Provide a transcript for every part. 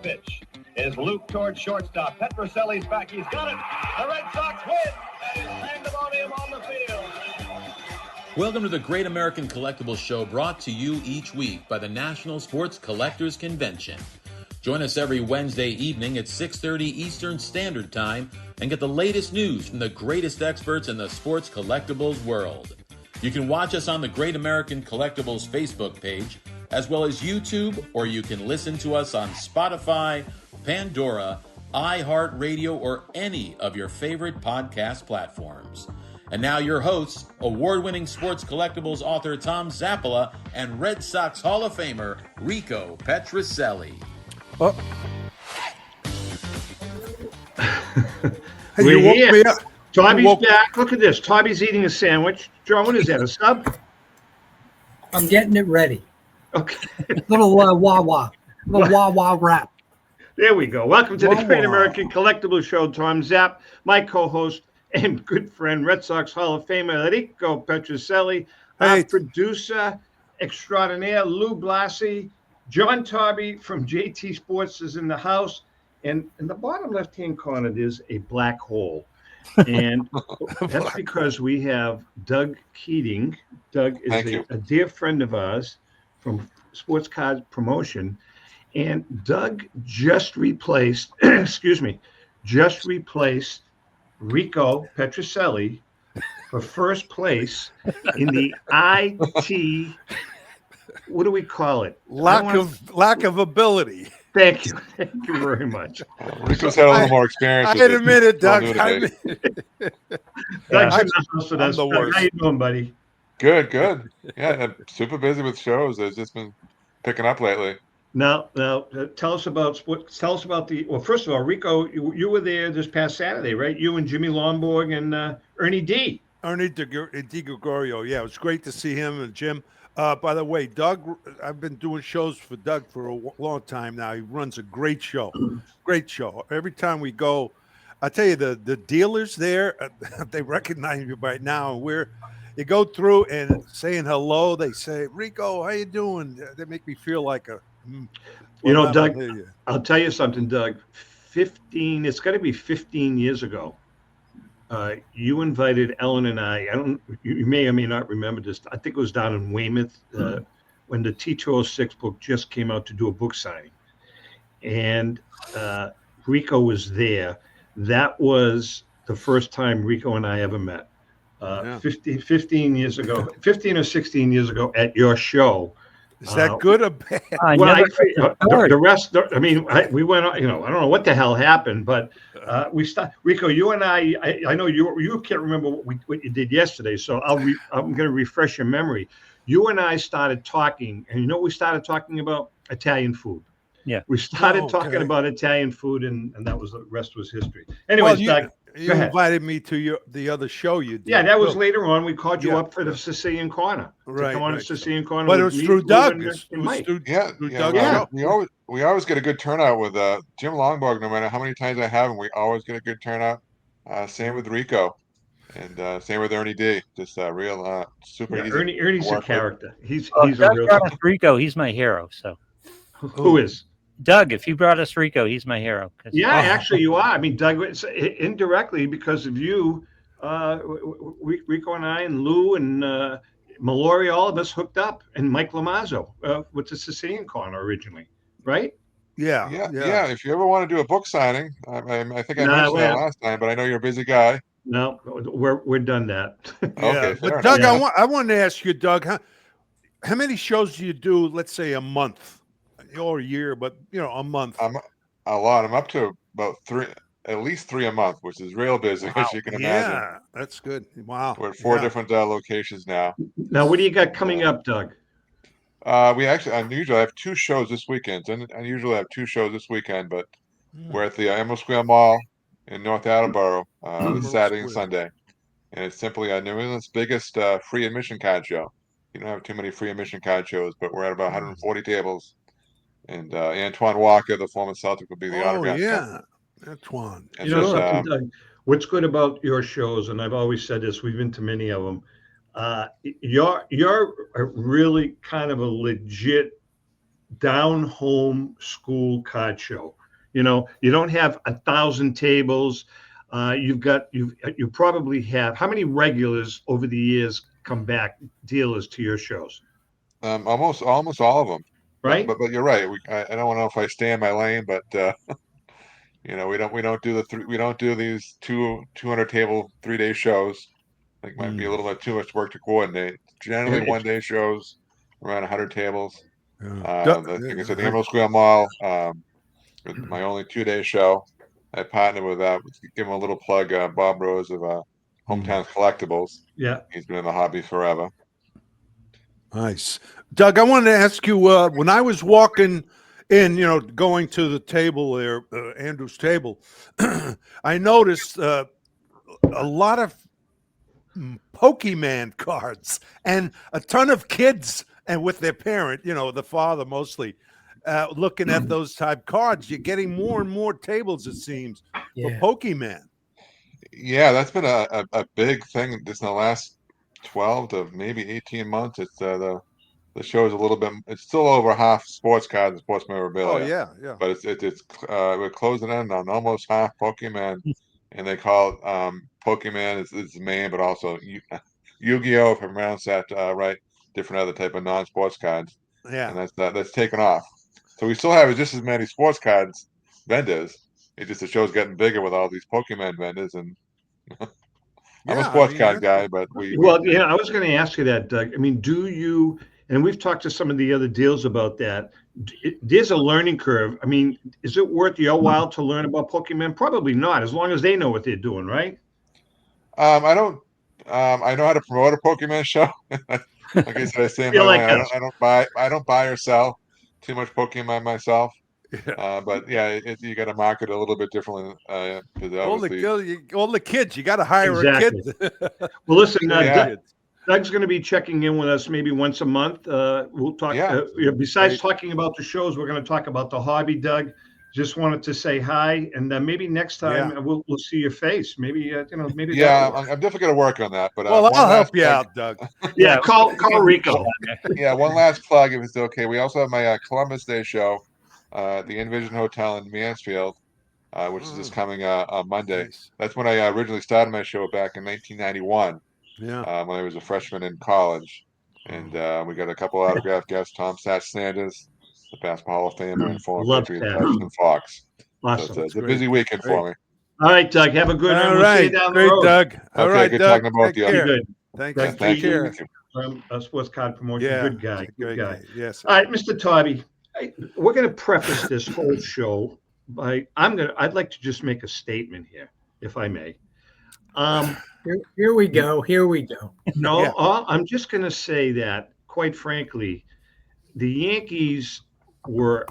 pitch is looped towards shortstop. Petroselli's back. He's got it. The Red Sox win. And it's pandemonium on the field. Welcome to the Great American Collectibles Show, brought to you each week by the National Sports Collectors Convention. Join us every Wednesday evening at 6:30 Eastern Standard Time and get the latest news from the greatest experts in the sports collectibles world. You can watch us on the Great American Collectibles Facebook page, as well as YouTube, or you can listen to us on Spotify, Pandora, iHeartRadio, or any of your favorite podcast platforms. And now your hosts, award-winning sports collectibles author Tom Zappola and Red Sox Hall of Famer Rico Petroselli. Oh. We're here. Taube's back. Look at this. Taube's eating a sandwich. John, what is that, a sub? I'm getting it ready. Okay. Little wah-wah. Little wah-wah wrap. There we go. Welcome to the Great American Collectibles Show. Tom Zapp, my co-host and good friend, Red Sox Hall of Famer Rico Petroselli, our producer extraordinaire, Lou Blasi. John Taube from JT Sports is in the house. And in the bottom left-hand corner, there's a black hole. And that's because we have Doug Keating. Doug is a dear friend of ours from Sports Card Promotion. And Doug just replaced, Rico Petroselli for first place in the IT, what do we call it? Lack of ability. Thank you very much. Rico's had a little more experience. I admit it, Doug. Doug's in the house with us. How you doing, buddy? Good. Yeah, I'm super busy with shows. I've just been picking up lately. Now, tell us about sports. Tell us about well, first of all, Rico, you were there this past Saturday, right? You and Jimmy Lomborg and Ernie D. Ernie D. Gregorio. Yeah, it was great to see him and Jim. By the way, Doug, I've been doing shows for Doug for a long time now. He runs a great show. Great show. Every time we go, I tell you, the dealers there, they recognize you by now. You go through and saying hello, they say, Rico, how you doing? They make me feel like a... Doug, I'll tell you something, Doug. It's got to be 15 years ago. You invited Ellen and I. You may or may not remember this. I think it was down in Weymouth when the T206 book just came out to do a book signing. And Rico was there. That was the first time Rico and I ever met. 15 years ago, 15 or 16 years ago at your show. Is that good or bad? The rest, I mean, we went on, I don't know what the hell happened, but we started. Rico, you and I know you can't remember what you did yesterday, so I'm going to refresh your memory. You and I started talking, and we started talking about Italian food. Yeah. We started talking about Italian food, and that was the rest was history. Anyways, you invited me to the other show you did. Yeah, that was later on. We called you up for the Sicilian Corner. Right. Come on to Sicilian Corner. But it was through Doug. We always get a good turnout with Jim Longborg. No matter how many times I have him, we always get a good turnout. Same with Rico, and same with Ernie D. Just real super easy. Ernie's a character. He's a real. Rico, he's my hero. So who is? Doug, if you brought us Rico, he's my hero. Yeah, actually you are. I mean, Doug, indirectly because of you, Rico and I and Lou and Mallory, all of us hooked up, and Mike Lamazzo with the Sicilian Corner originally, right? Yeah. If you ever want to do a book signing, I think I mentioned that last time, but I know you're a busy guy. No, we're done that. Okay, but Doug, I wanted to ask you, Doug, how many shows do you do? Let's say a month. Or a year, but a month. A lot. I'm up to about at least three a month, which is real busy, as you can imagine. Yeah, that's good. Wow. We're at four different locations now. Now, what do you got coming up, Doug? I usually have two shows this weekend, and I usually have two shows this weekend, but we're at the Emerald Square Mall in North Attleboro this Saturday and Sunday, and it's simply New England's biggest free admission card show. You don't have too many free admission card shows, but we're at about 140 tables. And Antoine Walker, the former Celtic, will be the autograph. Oh, yeah. Antoine. Doug, what's good about your shows, and I've always said this, we've been to many of them, you're a really kind of a legit down home school card show. You know, you don't have 1,000 tables. You probably have, how many regulars over the years come back, dealers to your shows? Almost all of them. Right? But you're right. I don't know if I stay in my lane, but we don't do these 200 table 3-day shows. I think might be a little bit too much work to coordinate. Generally, It's- 1-day shows, around 100 tables. Yeah. Like I said, the Emerald Square Mall, with my only 2-day show. I partnered with give him a little plug, Bob Rose of Hometown Collectibles. Yeah. He's been in the hobby forever. Nice. Doug, I wanted to ask you, when I was walking in, going to the table there, Andrew's table, I noticed a lot of Pokemon cards and a ton of kids and with their parent, the father mostly, looking at those type cards. You're getting more and more tables, it seems, for Pokemon. Yeah, that's been a big thing just in the last 12 to maybe 18 months. It's the show is a little bit. It's still over half sports cards and sports memorabilia. Oh yeah. But we're closing in on almost half Pokemon, and they call it Pokemon is the main, but also Yu-Gi-Oh! If I pronounce that right, different other type of non-sports cards. Yeah, And that's taken off. So we still have just as many sports cards vendors. It's just the show's getting bigger with all these Pokemon vendors, and I'm a sports card guy, but I was going to ask you that, Doug. I mean, do you? And we've talked to some of the other deals about that. There's a learning curve. I mean, is it worth your while to learn about Pokemon? Probably not, as long as they know what they're doing, right? I don't. I know how to promote a Pokemon show. Like I said, I say in my You're like lane. us. I don't buy or sell too much Pokemon myself. But yeah, you got to market it a little bit differently. all the kids, you got to hire Exactly. a kid. Well, listen, Yeah. Doug's going to be checking in with us maybe once a month. We'll talk. Yeah. Besides talking about the shows, we're going to talk about the hobby. Doug, just wanted to say hi, and maybe next time we'll see your face. Maybe maybe. Yeah, I'm definitely going to work on that. But Well, I'll help you out, Doug. Yeah, call Rico. Yeah, one last plug if it's okay. We also have my Columbus Day show at the Envision Hotel in Mansfield, which is just coming on Monday. Nice. That's when I originally started my show back in 1991. Yeah. When I was a freshman in college, and we got a couple autograph guests: Tom Sanders, the Basketball Hall of Famer, and former Patriot Justin Fox. Awesome. So it's a busy weekend for me. All right, Doug. Have a good one. All We'll see you right, down the great, road. Doug. All right, good Doug. talking to both of you. Take care. Good. Thanks. Thank Thank you. Care. Thank you. Sports card promotion. Yeah, Good guy. Good guy. Yes. All right, Mr. Taube, we're going to preface this whole show by I'd like to just make a statement here, if I may. Here we go. No, I'm just going to say that, quite frankly, the Yankees were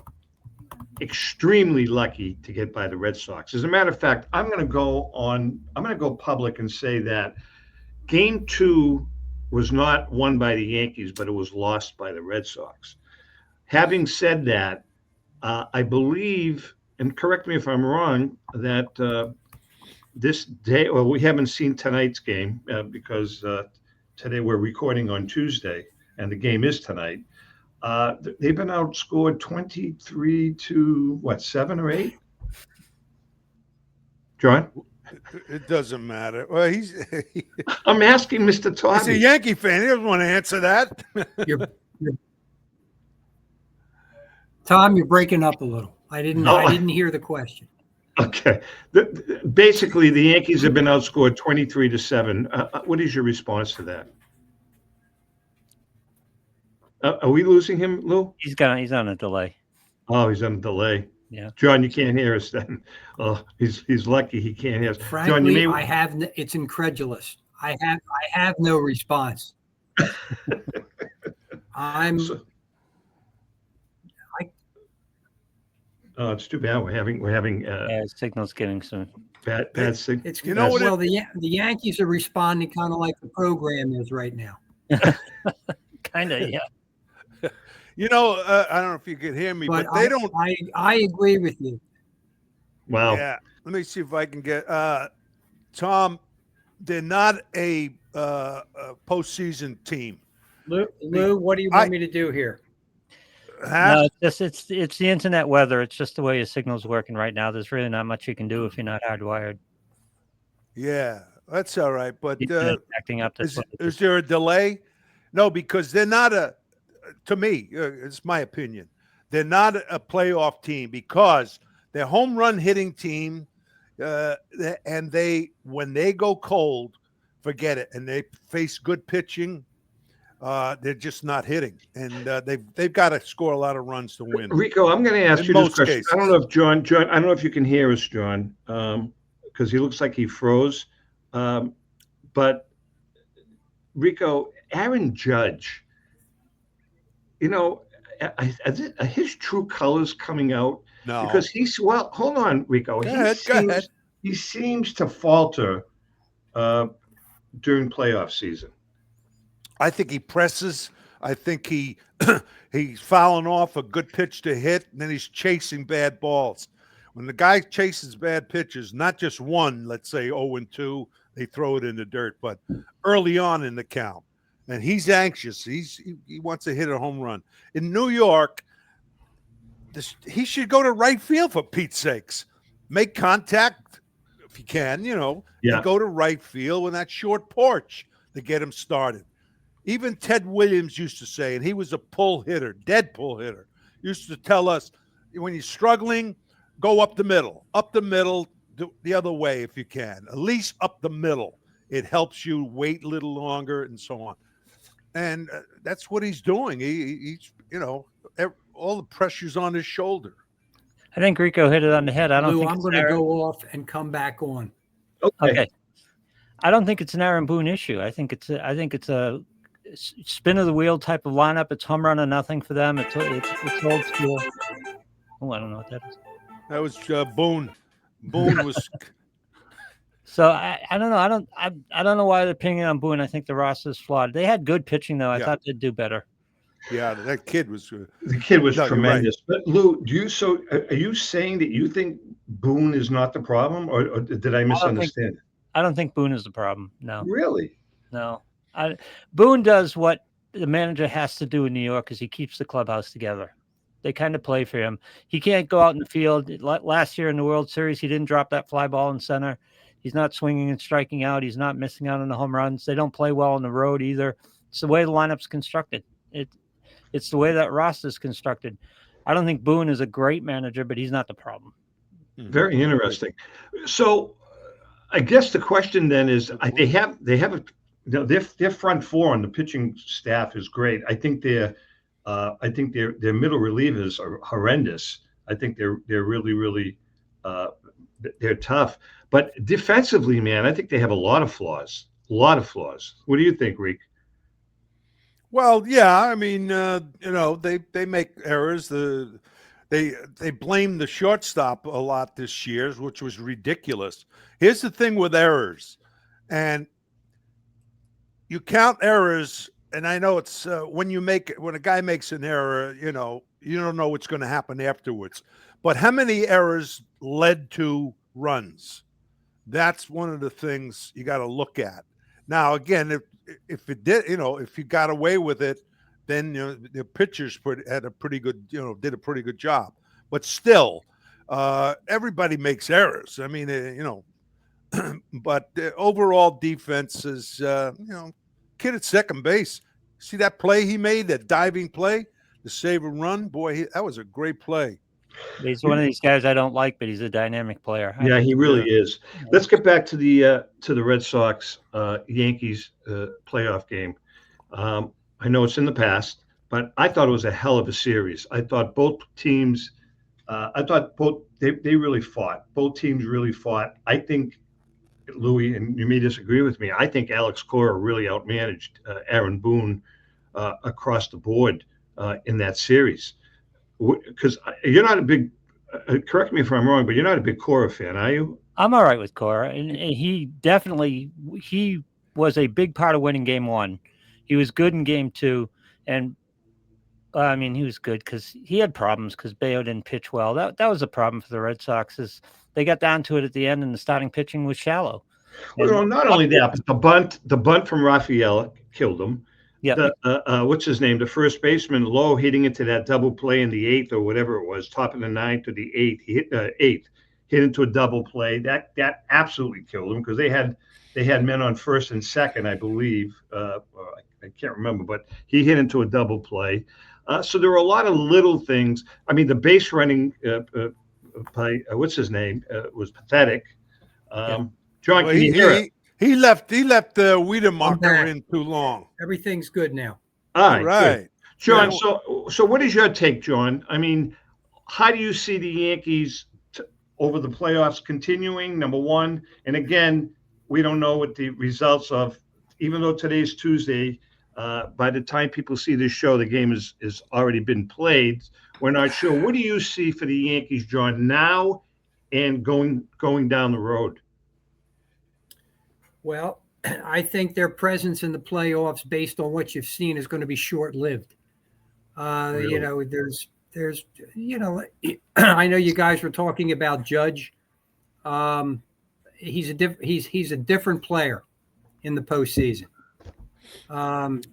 extremely lucky to get by the Red Sox. As a matter of fact, I'm going to go public and say that Game 2 was not won by the Yankees, but it was lost by the Red Sox. Having said that, I believe, and correct me if I'm wrong, that this day, well, we haven't seen tonight's game because today we're recording on Tuesday and the game is tonight. They've been outscored 23 to what, 7 or 8? John? It doesn't matter. Well, I'm asking Mr. Taube. he's a Yankee fan. He doesn't want to answer that. Tom, you're breaking up a little. I didn't hear the question. Okay. Basically, the Yankees have been outscored 23 to 7. What is your response to that? Are we losing him, Lou? He's on a delay. Oh, he's on a delay. Yeah. John, you can't hear us then. Oh, he's lucky he can't hear us. Frankly, John, it's incredulous. I have no response. Oh, it's too bad. We're having Signal's getting some bad signal. It's You know what? Well, the Yankees are responding kind of like the program is right now. kind of, yeah. I don't know if you could hear me, but they don't. I agree with you. Wow. Yeah. Let me see if I can get Tom. They're not a postseason team. Lou, what do you want me to do here? No, it's the internet weather. It's just the way your signal's working right now. There's really not much you can do if you're not hardwired. Yeah, that's all right. But acting up. Is there a delay? No, because they're not to me, it's my opinion. They're not a playoff team because they're home run hitting team. And when they go cold, forget it. And they face good pitching. They're just not hitting, and they've got to score a lot of runs to win. Rico, I'm going to ask you this question. I don't know if John, I don't know if you can hear us, John, because he looks like he froze. But Rico, Aaron Judge, are his true colors coming out? No, because hold on, Rico. Go ahead. He seems to falter during playoff season. I think he presses. I think he's fouling off a good pitch to hit, and then he's chasing bad balls. When the guy chases bad pitches, not just one, let's say 0-2, they throw it in the dirt, but early on in the count. And he's anxious. He wants to hit a home run. In New York, he should go to right field, for Pete's sakes. Make contact if you can, and go to right field with that short porch to get him started. Even Ted Williams used to say, and he was a pull hitter, dead pull hitter, used to tell us, when you're struggling, go up the middle, the other way if you can, at least up the middle. It helps you wait a little longer and so on. And that's what he's doing. He's, all the pressure's on his shoulder. I think Rico hit it on the head. I'm going to go off and come back on. Okay. I don't think it's an Aaron Boone issue. I think it's a spin of the wheel type of lineup. It's home run or nothing for them. It's old school. Oh, I don't know what that is. That was Boone. Boone was. So I don't know. I don't know why they're pinging on Boone. I think the roster's flawed. They had good pitching though. I thought they'd do better. Yeah, that kid was. The kid was tremendous. Right. But Lou, are you saying that you think Boone is not the problem, or did I misunderstand? I don't think Boone is the problem. No. Really? No. Boone does what the manager has to do in New York, is he keeps the clubhouse together. They kind of play for him. He can't go out in the field. Last year in the World Series, he didn't drop that fly ball in center. He's not swinging and striking out. He's not missing out on the home runs. They don't play well on the road either. It's the way the lineup's constructed. It's the way that roster's constructed. I don't think Boone is a great manager, but he's not the problem. Very interesting. So I guess the question then is, they have their front four on the pitching staff is great. I think their middle relievers are horrendous. I think they're really they're tough. But defensively, man, I think they have a lot of flaws. What do you think, Reek? Well, yeah, I mean, they make errors. They blame the shortstop a lot this year, which was ridiculous. Here's the thing with errors, and you count errors, and I know it's when a guy makes an error, you don't know what's going to happen afterwards. But how many errors led to runs? That's one of the things you got to look at. Now, again, if it did, if you got away with it, then the pitchers did a pretty good job. But still, everybody makes errors. I mean, but the overall defense is, kid at second base. See that play he made, that diving play to save a run? Boy, that was a great play. He's one of these guys I don't like, but he's a dynamic player. Yeah, he really is. Let's get back to the Red Sox Yankees playoff game. I know it's in the past, but I thought it was a hell of a series. I thought both teams. They really fought. Both teams really fought. I think, Louis, and you may disagree with me, I think Alex Cora really outmanaged Aaron Boone across the board in that series. Because you're not a big, correct me if I'm wrong, but you're not a big Cora fan, are you? I'm all right with Cora, and he was a big part of winning game one. He was good in game two, and he was good because he had problems because Bayo didn't pitch well. That was a problem for the Red Sox. Is they got down to it at the end, and the starting pitching was shallow. Well, not only that, but the bunt from Rafael killed him. Yeah. What's his name? The first baseman, Lowe, hitting into that double play in the 8th or whatever it was, top of the 9th or the 8th. He hit 8th, hit into a double play. That absolutely killed him because they had men on first and second, I believe. I can't remember, but he hit into a double play. So there were a lot of little things. I mean, the base running by what's his name was pathetic. John, can you hear it? He left the Wiedemarker in too long. Everything's good now. All right. Good. John, so what is your take, John? I mean, how do you see the Yankees over the playoffs continuing, number one? And again, we don't know what the results of, even though today's Tuesday, by the time people see this show, the game is already been played. We're not sure. What do you see for the Yankees, John, now and going down the road? Well, I think their presence in the playoffs, based on what you've seen, is going to be short-lived. Really? You know, there's, you know, I know you guys were talking about Judge. He's a different player in the postseason. And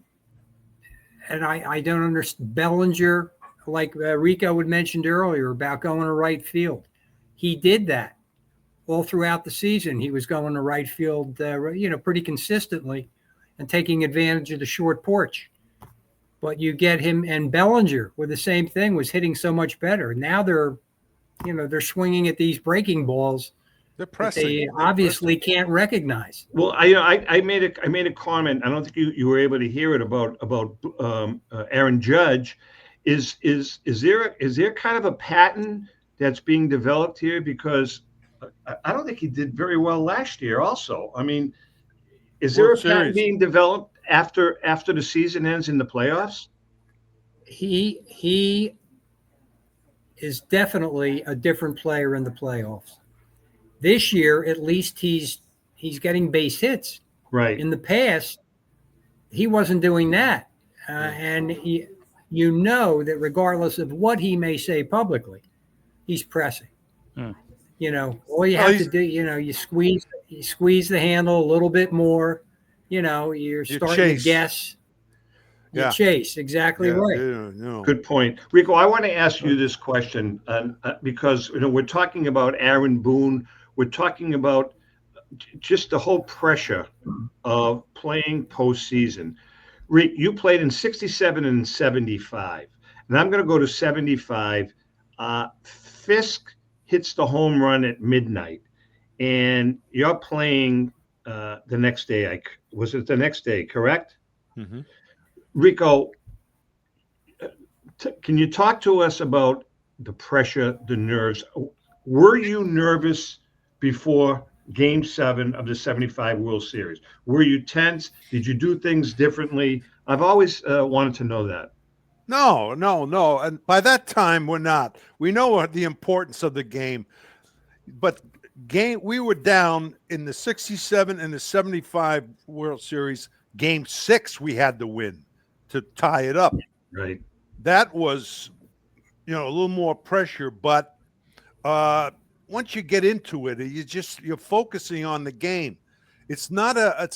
I don't understand Bellinger, like Rico had mentioned earlier about going to right field. He did that all throughout the season. He was going to right field, pretty consistently and taking advantage of the short porch. But you get him, and Bellinger with the same thing, was hitting so much better. Now they're swinging at these breaking balls. They're pressing. They obviously can't recognize. Well, I made a comment. I don't think you were able to hear it about Aaron Judge. Is there kind of a pattern that's being developed here? Because I don't think he did very well last year. Also, I mean, is there a pattern being developed after the season ends in the playoffs? He is definitely a different player in the playoffs. This year, at least he's getting base hits. Right. In the past, he wasn't doing that. And you know that regardless of what he may say publicly, he's pressing. You know, all you have to do, you squeeze the handle a little bit more. You know, you're starting to guess. You chase. Exactly right. Yeah. Good point. Rico, I want to ask you this question because, we're talking about Aaron Boone. We're talking about just the whole pressure of playing postseason. Rick, you played in 67 and 75, and I'm going to go to 75. Fisk hits the home run at midnight, and you're playing the next day. Was it the next day, correct? Mm-hmm. Rico, can you talk to us about the pressure, the nerves? Were you nervous before Game 7 of the 75 World Series? Were you tense? Did you do things differently? I've always wanted to know that. No. And by that time, we're not. We know the importance of the game. But we were down in the 67 and the 75 World Series. Game 6, we had to win to tie it up. Right. That was, a little more pressure. But once you get into it, you're focusing on the game. It's not a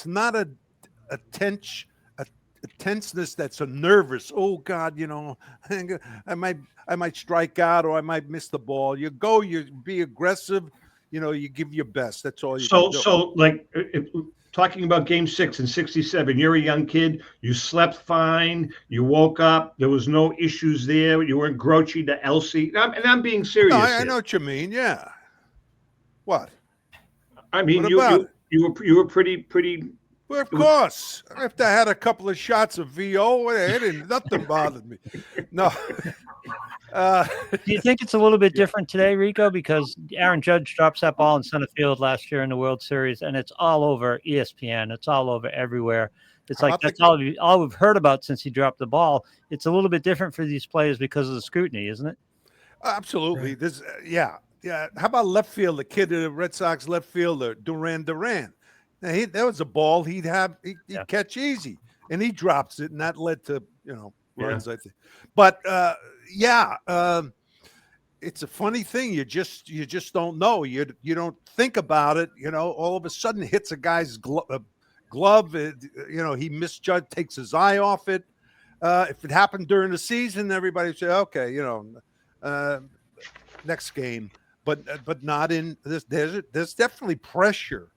tenseness that's a nervous. Oh God, I might strike out or I might miss the ball. You be aggressive. You give your best. That's all you can do. So like talking about Game 6 in 67, you're a young kid. You slept fine. You woke up. There was no issues there. You weren't grouchy to Elsie. And I'm being serious. No, I know what you mean. Yeah. What? I mean, you were pretty. Well, of course. After I had a couple of shots of VO, nothing bothered me. No. Do you think it's a little bit different today, Rico? Because Aaron Judge drops that ball in center field last year in the World Series, and it's all over ESPN. It's all over everywhere. It's like that's all we've heard about since he dropped the ball. It's a little bit different for these players because of the scrutiny, isn't it? Absolutely. Right. Yeah. How about left field? The kid, the Red Sox left fielder, Duran. Now, that was a ball he'd catch easy, and he drops it, and that led to runs. I think, but it's a funny thing. You just don't know. You don't think about it. All of a sudden, hits a guy's glove. He misjudged, takes his eye off it. If it happened during the season, everybody would say, okay, next game. But not in this. There's definitely pressure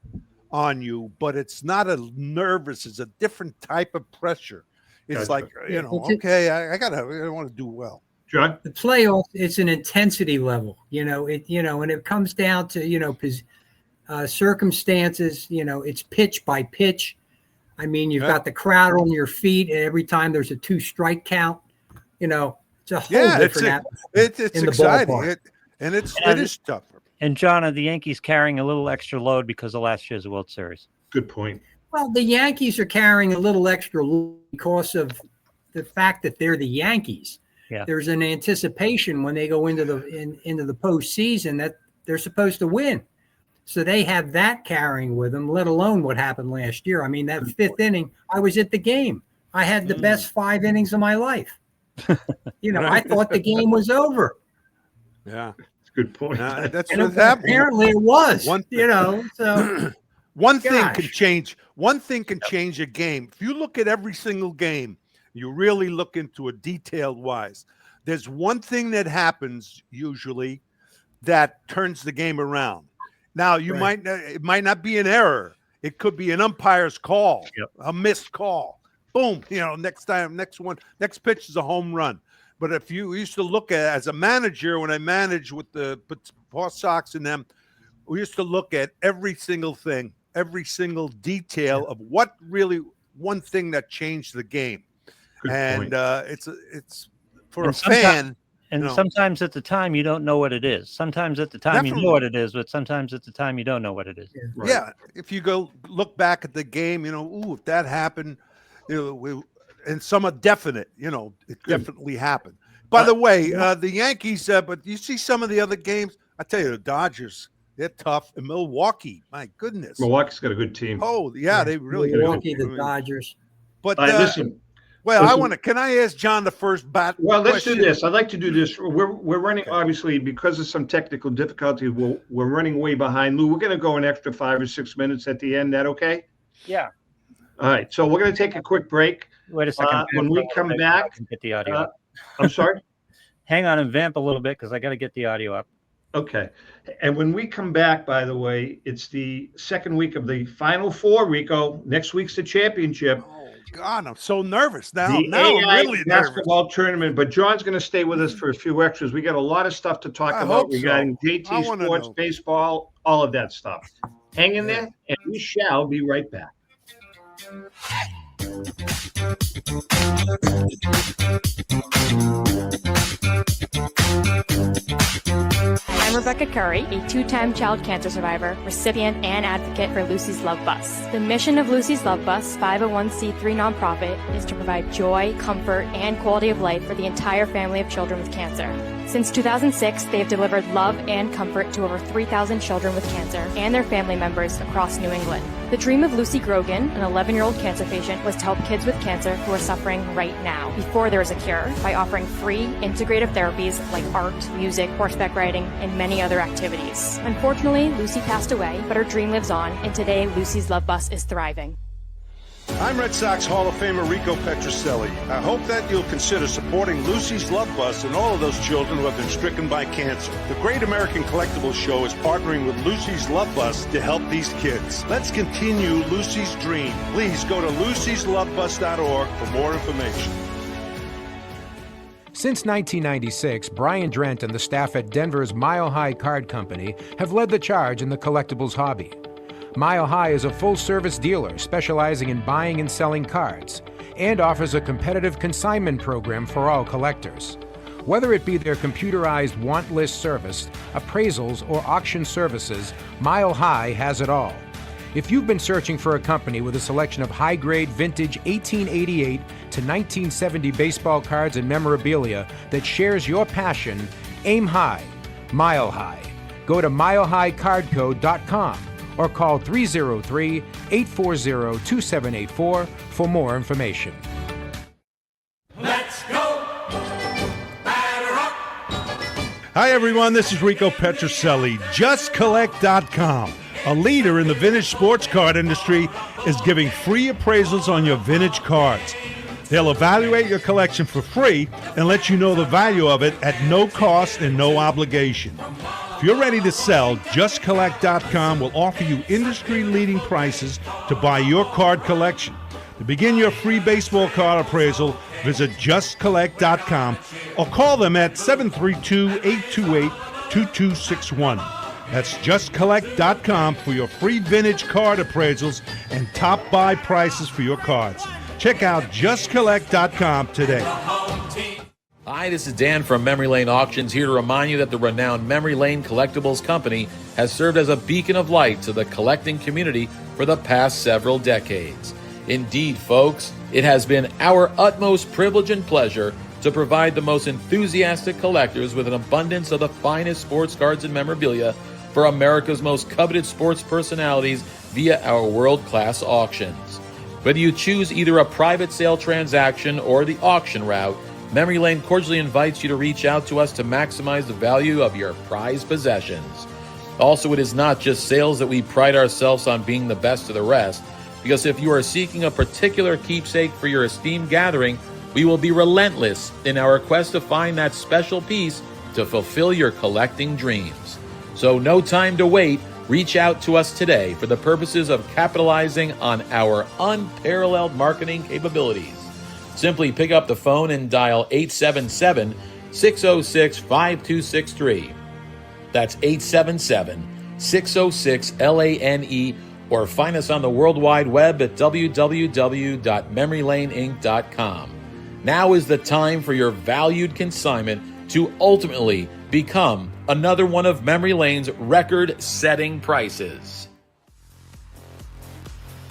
on you, but it's not a nervous. It's a different type of pressure. It's like, I want to do well. John? The playoffs, it's an intensity level, and it comes down to, circumstances, it's pitch by pitch. I mean, you've got the crowd on your feet every time there's a 2-strike count. It's a whole different atmosphere. It's exciting. It is tougher. And John, are the Yankees carrying a little extra load because of last year's World Series? Good point. Well, the Yankees are carrying a little extra load because of the fact that they're the Yankees. Yeah. There's an anticipation when they go into the postseason that they're supposed to win. So they have that carrying with them, let alone what happened last year. I mean, that 5th inning, I was at the game. I had the best 5 innings of my life. I thought the game was over. Yeah. That's a good point. That's and what happened. Apparently it was, so. One thing can change. One thing can change a game. If you look at every single game, you really look into it detailed wise. There's one thing that happens usually that turns the game around. Now it might not be an error. It could be an umpire's call, a missed call. Boom. Next pitch is a home run. But if you used to look at as a manager, when I managed with the Red Sox and them, we used to look at every single thing, every single detail of what really one thing that changed the game. Good and point. It's for a fan. And sometimes at the time you don't know what it is. Sometimes at the time you know what it is, but sometimes at the time you don't know what it is. Yeah. If you go look back at the game, if that happened, and some are definite, it definitely happened. By the way, the Yankees, but you see some of the other games, I tell you, the Dodgers, they're tough. And Milwaukee, my goodness. Milwaukee's got a good team. Oh, yeah. They really Milwaukee, the Dodgers. But listen. Well, can I ask John the first bat? Well, let's do this. I'd like to do this. We're running, obviously, because of some technical difficulties, we're running way behind. Lou, we're going to go an extra 5 or 6 minutes at the end. That okay? Yeah. All right. So we're going to take a quick break. Wait a second. When we come back, I can get the audio up. I'm sorry? Hang on and vamp a little bit because I got to get the audio up. Okay. And when we come back, by the way, it's the second week of the Final Four, Rico. Next week's the championship. Oh, God, I'm so nervous now. The Now AI I'm really basketball nervous. tournament. But John's going to stay with us for a few extras. We got a lot of stuff to talk about regarding JT Sports, baseball, all of that stuff. Hang in there, and we shall be right back. I'm Rebecca Curry, a 2-time child cancer survivor, recipient, and advocate for Lucy's Love Bus. The mission of Lucy's Love Bus, 501c3 nonprofit, is to provide joy, comfort, and quality of life for the entire family of children with cancer. Since 2006, they have delivered love and comfort to over 3,000 children with cancer and their family members across New England. The dream of Lucy Grogan, an 11-year-old cancer patient, was to help kids with cancer who are suffering right now, before there is a cure, by offering free, integrative therapies like art, music, horseback riding, and many other activities. Unfortunately, Lucy passed away, but her dream lives on, and today Lucy's Love Bus is thriving. I'm Red Sox Hall of Famer Rico Petrocelli. I hope that you'll consider supporting Lucy's Love Bus and all of those children who have been stricken by cancer. The Great American Collectibles Show is partnering with Lucy's Love Bus to help these kids. Let's continue Lucy's dream. Please go to lucy'slovebus.org for more information. Since 1996, Brian Drent and the staff at Denver's Mile High Card Company have led the charge in the collectibles hobby. Mile High is a full-service dealer specializing in buying and selling cards and offers a competitive consignment program for all collectors. Whether it be their computerized want list service, appraisals, or auction services, Mile High has it all. If you've been searching for a company with a selection of high-grade vintage 1888 to 1970 baseball cards and memorabilia that shares your passion, aim high, Mile High. Go to milehighcardco.com or call 303-840-2784 for more information. Let's go! Batter up! Hi, everyone. This is Rico Petrocelli. JustCollect.com. a leader in the vintage sports card industry, is giving free appraisals on your vintage cards. They'll evaluate your collection for free and let you know the value of it at no cost and no obligation. If you're ready to sell, JustCollect.com will offer you industry-leading prices to buy your card collection. To begin your free baseball card appraisal, visit JustCollect.com or call them at 732-828-2261. That's JustCollect.com for your free vintage card appraisals and top buy prices for your cards. Check out JustCollect.com today. Hi, this is Dan from Memory Lane Auctions, here to remind you that the renowned Memory Lane Collectibles Company has served as a beacon of light to the collecting community for the past several decades. Indeed, folks, it has been our utmost privilege and pleasure to provide the most enthusiastic collectors with an abundance of the finest sports cards and memorabilia for America's most coveted sports personalities via our world-class auctions. Whether you choose either a private sale transaction or the auction route, Memory Lane cordially invites you to reach out to us to maximize the value of your prized possessions. Also, it is not just sales that we pride ourselves on being the best of the rest, because if you are seeking a particular keepsake for your esteemed gathering, we will be relentless in our quest to find that special piece to fulfill your collecting dreams. So no time to wait. Reach out to us today for the purposes of capitalizing on our unparalleled marketing capabilities. Simply pick up the phone and dial 877-606-5263. That's 877-606-LANE, or find us on the World Wide Web at www.memorylaneinc.com. Now is the time for your valued consignment to ultimately become another one of Memory Lane's record-setting prices.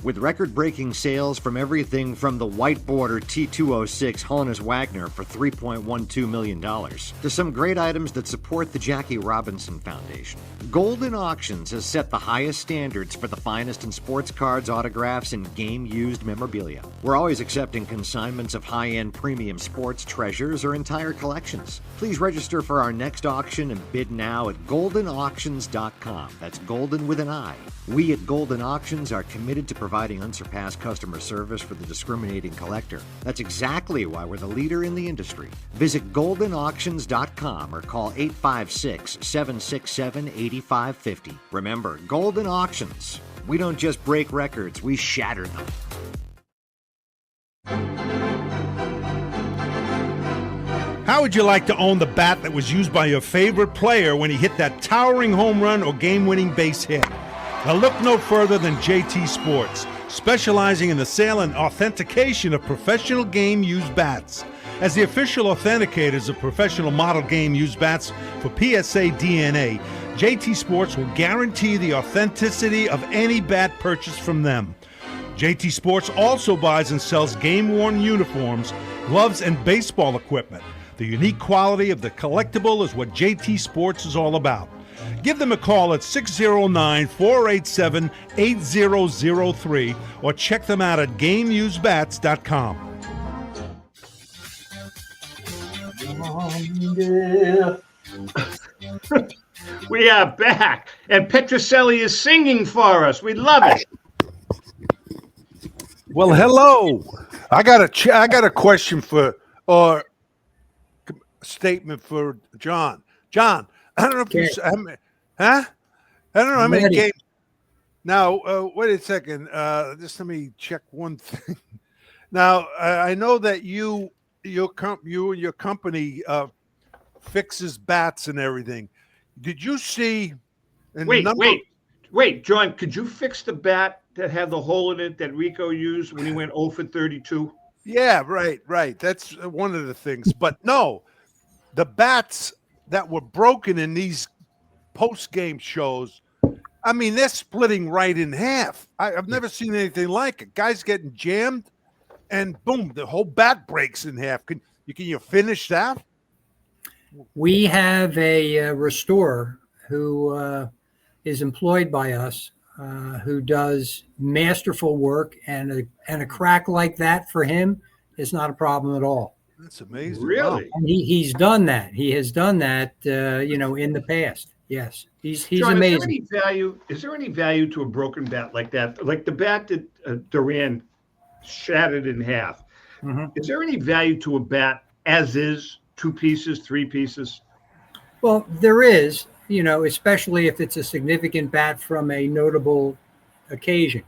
With record-breaking sales from everything from the white border T206 Holness Wagner for $3.12 million to some great items that support the Jackie Robinson Foundation, Golden Auctions has set the highest standards for the finest in sports cards, autographs, and game-used memorabilia. We're always accepting consignments of high-end premium sports treasures or entire collections. Please register for our next auction and bid now at goldenauctions.com. That's golden with an I. We at Golden Auctions are committed to providing unsurpassed customer service for the discriminating collector. That's exactly why we're the leader in the industry. Visit goldenauctions.com or call 856-767-8550. Remember, Golden Auctions. We don't just break records, we shatter them. How would you like to own the bat that was used by your favorite player when he hit that towering home run or game-winning base hit? Now look no further than JT Sports, specializing in the sale and authentication of professional game-used bats. As the official authenticators of professional model game-used bats for PSA DNA, JT Sports will guarantee the authenticity of any bat purchased from them. JT Sports also buys and sells game-worn uniforms, gloves, and baseball equipment. The unique quality of the collectible is what JT Sports is all about. Give them a call at 609-487-8003 or check them out at GameUseBats.com. We are back, and Petrocelli is singing for us. We love it. Well, hello. I got a question for, or statement for John. John, I don't know if you, I don't know how many games. Now, wait a second. Just let me check one thing. Now, I know that you and your company fixes bats and everything. Did you see? Wait, John. Could you fix the bat that had the hole in it that Rico used when he went 0 for 32? Yeah, right. That's one of the things. But no, the bats that were broken in these post-game shows, I mean, they're splitting right in half. I've never seen anything like it. Guys getting jammed, and boom, the whole bat breaks in half. Can you finish that? We have a restorer who is employed by us, who does masterful work, and a crack like that for him is not a problem at all. That's amazing. Really? And he's done that. He has done that, in the past. Yes, he's John, amazing. Is there any value to a broken bat like that? Like the bat that Duran shattered in half. Mm-hmm. Is there any value to a bat as is, 2 pieces, 3 pieces? Well, there is, especially if it's a significant bat from a notable occasion.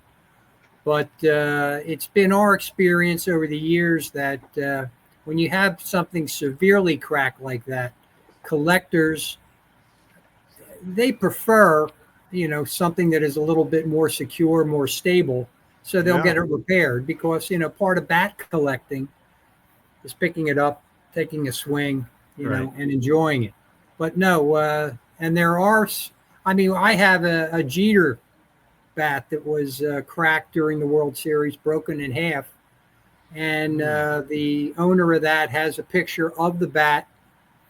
But it's been our experience over the years that when you have something severely cracked like that, collectors, they prefer, something that is a little bit more secure, more stable, so they'll get it repaired because, part of bat collecting is picking it up, taking a swing, and enjoying it. But no, and there are, I have a Jeter bat that was cracked during the World Series, broken in half. And the owner of that has a picture of the bat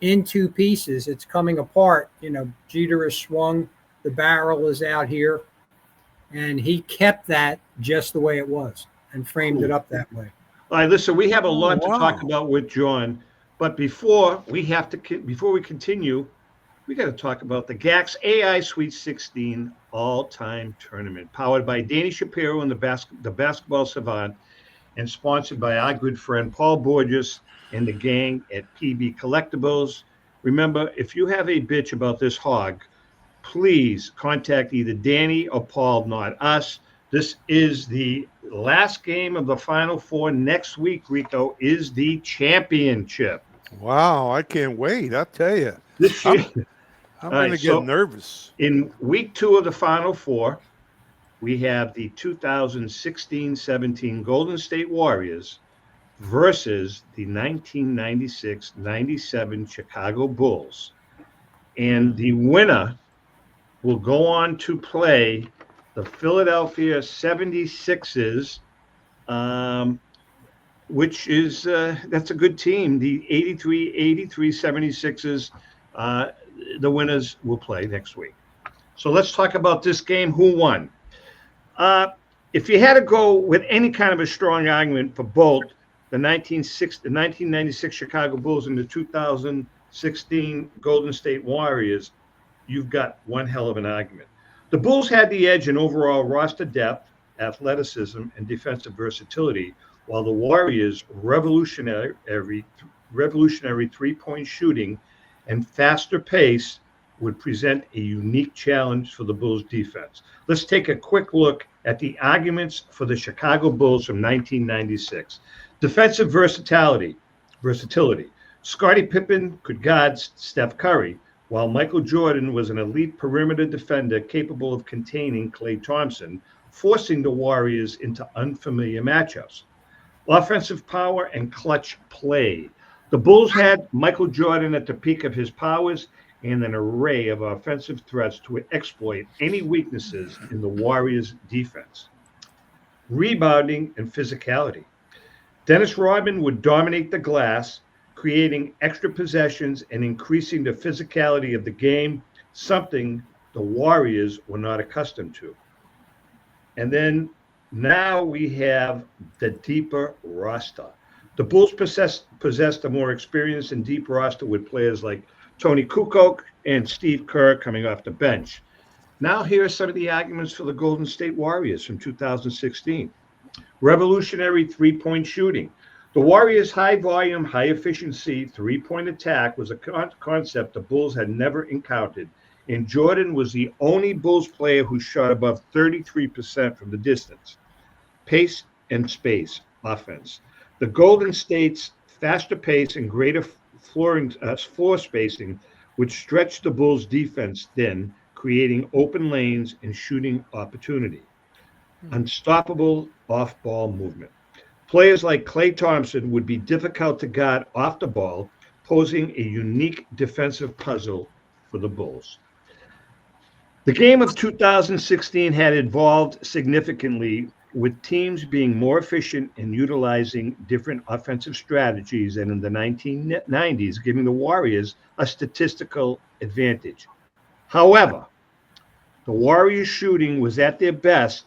in 2 pieces. It's coming apart. Jeter is swung, the barrel is out here, and he kept that just the way it was and framed it up that way. All right, listen, we have a lot to talk about with John, but before we continue, we got to talk about the GAX AI Sweet 16 all-time tournament, powered by Danny Shapiro and the Basketball Savant, and sponsored by our good friend Paul Borges and the gang at PB Collectibles. Remember, if you have a bitch about this hog, please contact either Danny or Paul, not us. This is the last game of the Final Four. Next week, Rico, is the championship. Wow, I can't wait. I'll tell you. This year, I'm going to get nervous. In week 2 of the Final Four, we have the 2016-17 Golden State Warriors versus the 1996-97 Chicago Bulls. And the winner will go on to play the Philadelphia 76ers, which is that's a good team. The 83 76ers, the winners will play next week. So let's talk about this game. Who won? If you had to go with any kind of a strong argument for both the 1996 Chicago Bulls and the 2016 Golden State Warriors, you've got one hell of an argument. The Bulls had the edge in overall roster depth, athleticism, and defensive versatility, while the Warriors' revolutionary three-point shooting and faster pace would present a unique challenge for the Bulls' defense. Let's take a quick look at the arguments for the Chicago Bulls from 1996. Defensive versatility. Scottie Pippen could guard Steph Curry, while Michael Jordan was an elite perimeter defender capable of containing Klay Thompson, forcing the Warriors into unfamiliar matchups. Offensive power and clutch play. The Bulls had Michael Jordan at the peak of his powers and an array of offensive threats to exploit any weaknesses in the Warriors' defense. Rebounding and physicality. Dennis Rodman would dominate the glass, creating extra possessions and increasing the physicality of the game, something the Warriors were not accustomed to. And then now we have the deeper roster. The Bulls possessed a more experienced and deep roster with players like Tony Kukoc and Steve Kerr coming off the bench. Now here are some of the arguments for the Golden State Warriors from 2016. Revolutionary three-point shooting. The Warriors' high-volume, high-efficiency three-point attack was a concept the Bulls had never encountered, and Jordan was the only Bulls player who shot above 33% from the distance. Pace and space offense. The Golden State's faster pace and greater floor spacing would stretch the Bulls' defense thin, creating open lanes and shooting opportunity. Unstoppable off-ball movement. Players like Klay Thompson would be difficult to guard off the ball, posing a unique defensive puzzle for the Bulls. The game of 2016 had evolved significantly, with teams being more efficient in utilizing different offensive strategies than in the 1990s, giving the Warriors a statistical advantage. However, the Warriors' shooting was at their best,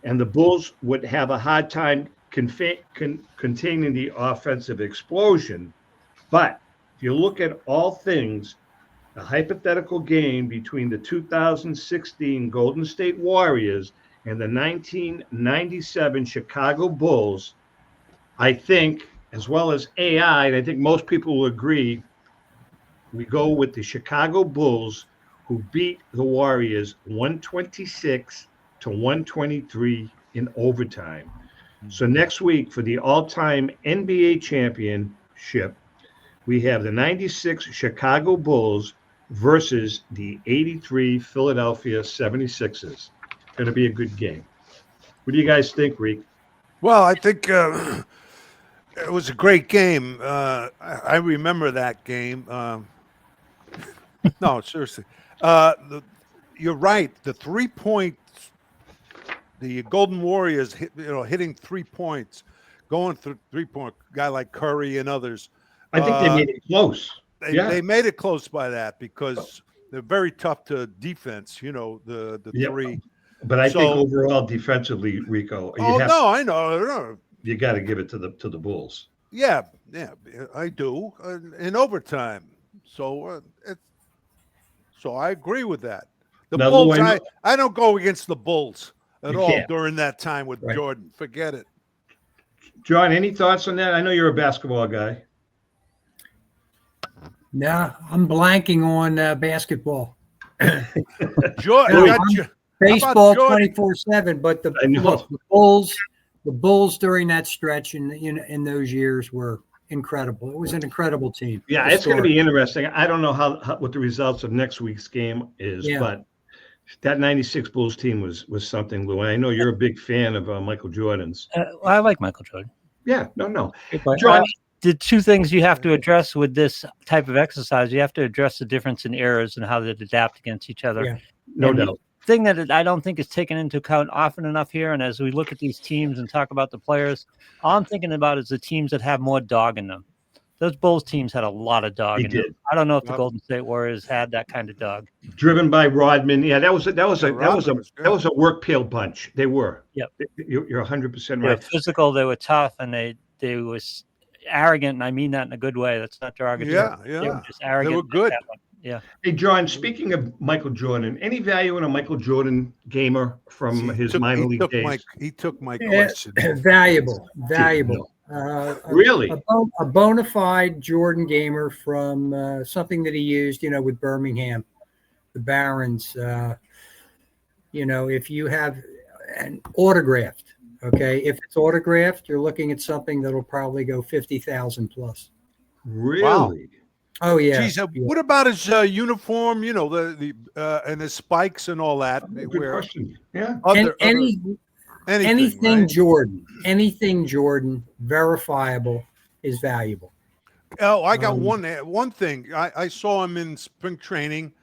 and the Bulls would have a hard time containing the offensive explosion. But if you look at all things, a hypothetical game between the 2016 Golden State Warriors and the 1997 Chicago Bulls, I think, as well as AI, and I think most people will agree, we go with the Chicago Bulls, who beat the Warriors 126 to 123 in overtime. So next week, for the all-time NBA championship, we have the 96 Chicago Bulls versus the 83 Philadelphia 76ers. Going to be a good game. What do you guys think, Reek? Well, I think it was a great game. I remember that game. No, seriously. You're right. The 3 points, the Golden Warriors, hitting 3 points, going through 3-point guy like Curry and others. I think they made it close. They made it close by that because they're very tough to defense. The three. But I think overall, defensively, Rico. I know. You got to give it to the Bulls. Yeah, I do. In overtime, so I agree with that. The Now, Bulls, Lou, I don't go against the Bulls at all can't. during that time with Jordan. Forget it. John, any thoughts on that? I know you're a basketball guy. No, I'm blanking on basketball. Jordan, baseball 24/7, but the Bulls during that stretch in those years were incredible. It was an incredible team. Yeah, it's going to be interesting. I don't know what the results of next week's game is, but that 96 Bulls team was something, Lou. And I know you're a big fan of Michael Jordan's. I like Michael Jordan. Yeah, no. John, the two things you have to address with this type of exercise, you have to address the difference in errors and how they adapt against each other. Yeah, no doubt. The thing that I don't think is taken into account often enough here, and as we look at these teams and talk about the players, all I'm thinking about is the teams that have more dog in them. Those Bulls teams had a lot of dog in them. I don't know if the Golden State Warriors had that kind of dog. Driven by Rodman. Yeah, that was a work pail bunch. They were. Yep. You're 100% right. They were physical, they were tough, and they was arrogant, and I mean that in a good way. That's not derogatory. Yeah. They were just arrogant. They were good. Yeah. Hey, John, speaking of Michael Jordan, any value in a Michael Jordan gamer from his minor league days? He took my question. Valuable. Really? A bona fide Jordan gamer from something that he used, with Birmingham, the Barons. If you have an autographed, okay, if it's autographed, you're looking at something that'll probably go 50,000 plus. Really? Wow. Oh yeah. Geez, what about his uniform? The and his spikes and all that. Good question. Yeah. Anything right? Jordan, verifiable is valuable. Oh, I got one thing. I saw him in spring training.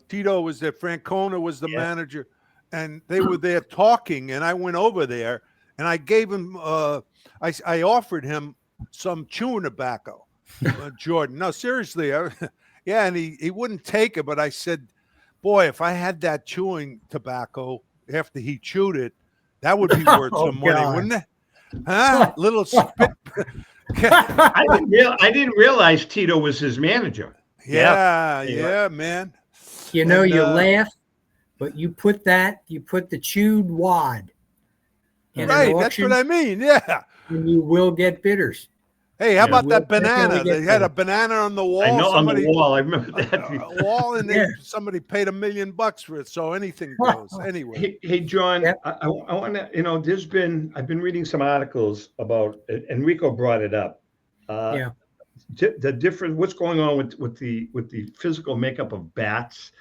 Tito was there. Francona was the manager, and they were there talking. And I went over there, and I gave him. I offered him some chewing tobacco. Jordan. No, seriously. And he wouldn't take it, but I said, boy, if I had that chewing tobacco after he chewed it, that would be worth some money, wouldn't it? Huh? Little spit. I didn't realize Tito was his manager. Yeah, man. You laugh, but you put the chewed wad in an auction, that's what I mean. Yeah. And you will get bidders. Hey, how about that banana? They had a banana on the wall. I know, on the wall. I remember that. A wall, and somebody paid $1 million for it. So anything goes. Anyway. Hey, John, I want to. I've been reading some articles about, Enrico brought it up. The difference. What's going on with the physical makeup of bats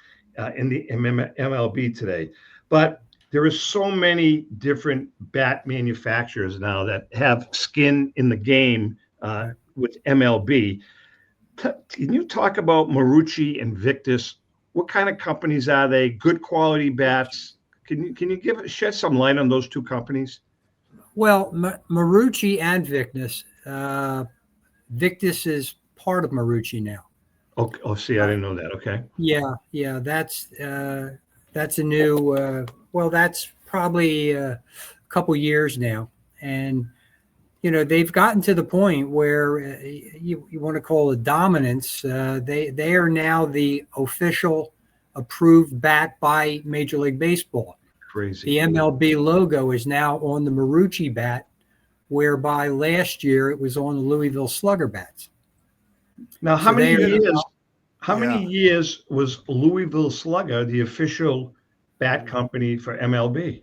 in the MLB today? But there are so many different bat manufacturers now that have skin in the game. With MLB, can you talk about Marucci and Victus? What kind of companies are they? Good quality bats? Can you shed some light on those two companies? Well, Marucci and Victus. Victus is part of Marucci now. Oh, see, I didn't know that. Okay. Yeah, that's a new. That's probably a couple years now, and they've gotten to the point where you want to call it dominance. They are now the official approved bat by Major League Baseball. Crazy. The MLB logo is now on the Marucci bat, whereby last year it was on the Louisville Slugger bats. Now, how many years was Louisville Slugger the official bat company for MLB?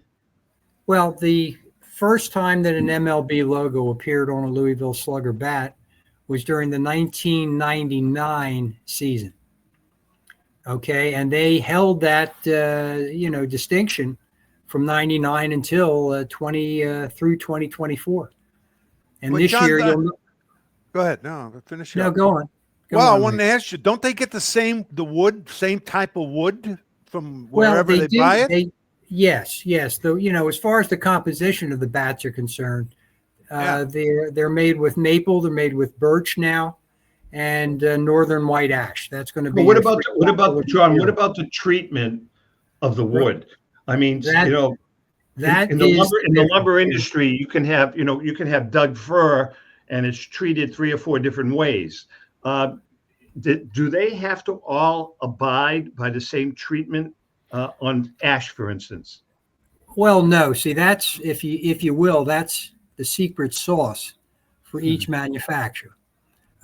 Well, the first time that an MLB logo appeared on a Louisville Slugger bat was during the 1999 season. Okay, and they held that distinction from 99 until 2024. And But this John, year, go ahead. No, finish. No, go on. I wanted to ask you: don't they get the same type of wood from wherever they buy it? Yes. As far as the composition of the bats are concerned, they're made with maple, they're made with birch now, and northern white ash. That's going to be. But what about John? What about the treatment of the wood? I mean, in the lumber industry, you can have Doug fir, and it's treated 3 or 4 different ways. Do they have to all abide by the same treatment on ash, for instance? Well, no. See, that's if you will, that's the secret sauce for each manufacturer.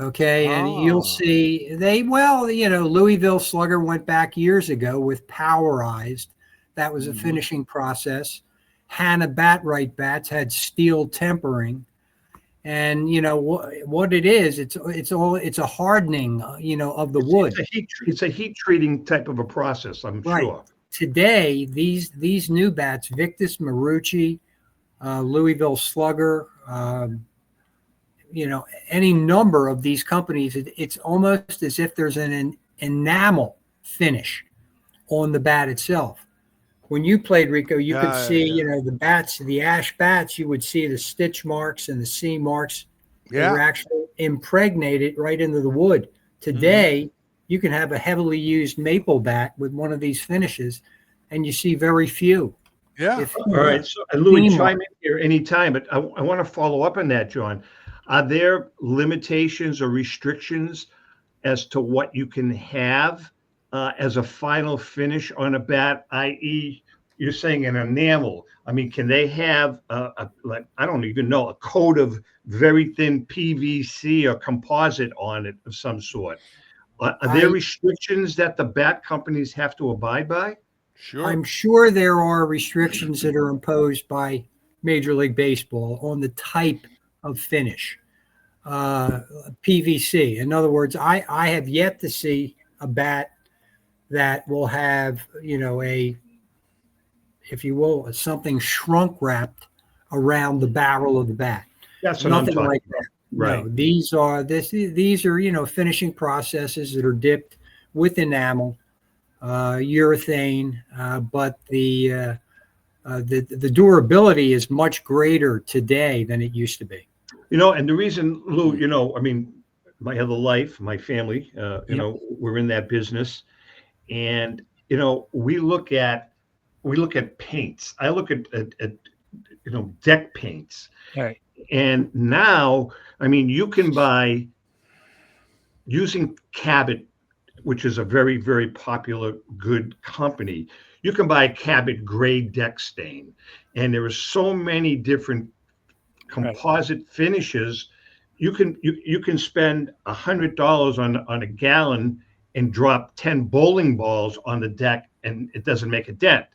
Okay, and you'll see Louisville Slugger went back years ago with powerized. That was a finishing process. Hanna Batright bats had steel tempering, and what it is. It's a hardening, of the wood. It's a heat treating type of a process. I'm sure. Today, these new bats, Victus, Marucci, Louisville Slugger, any number of these companies, it's almost as if there's an enamel finish on the bat itself. When you played, Rico, you could see, the bats, the ash bats, you would see the stitch marks and the C marks. They were actually impregnated right into the wood. Today, you can have a heavily used maple bat with one of these finishes, and you see very few. Yeah. All right. So, Louis, chime in here anytime, but I want to follow up on that, John. Are there limitations or restrictions as to what you can have as a final finish on a bat, i.e., you're saying an enamel? I mean, can they have I don't even know, a coat of very thin PVC or composite on it of some sort? Are there restrictions that the bat companies have to abide by? Sure. I'm sure there are restrictions that are imposed by Major League Baseball on the type of finish. PVC. In other words, I have yet to see a bat that will have, something shrunk wrapped around the barrel of the bat. That's what nothing I'm like talking that. Right. No, these are finishing processes that are dipped with enamel, urethane, but the durability is much greater today than it used to be. And the reason, Lou, I mean, my other life, my family, we're in that business, and we look at paints. I look at deck paints. Right. And now, I mean, you can buy, using Cabot, which is a very, very popular, good company, you can buy Cabot gray deck stain. And there are so many different composite finishes. You can spend $100 on a gallon and drop 10 bowling balls on the deck, and it doesn't make a dent.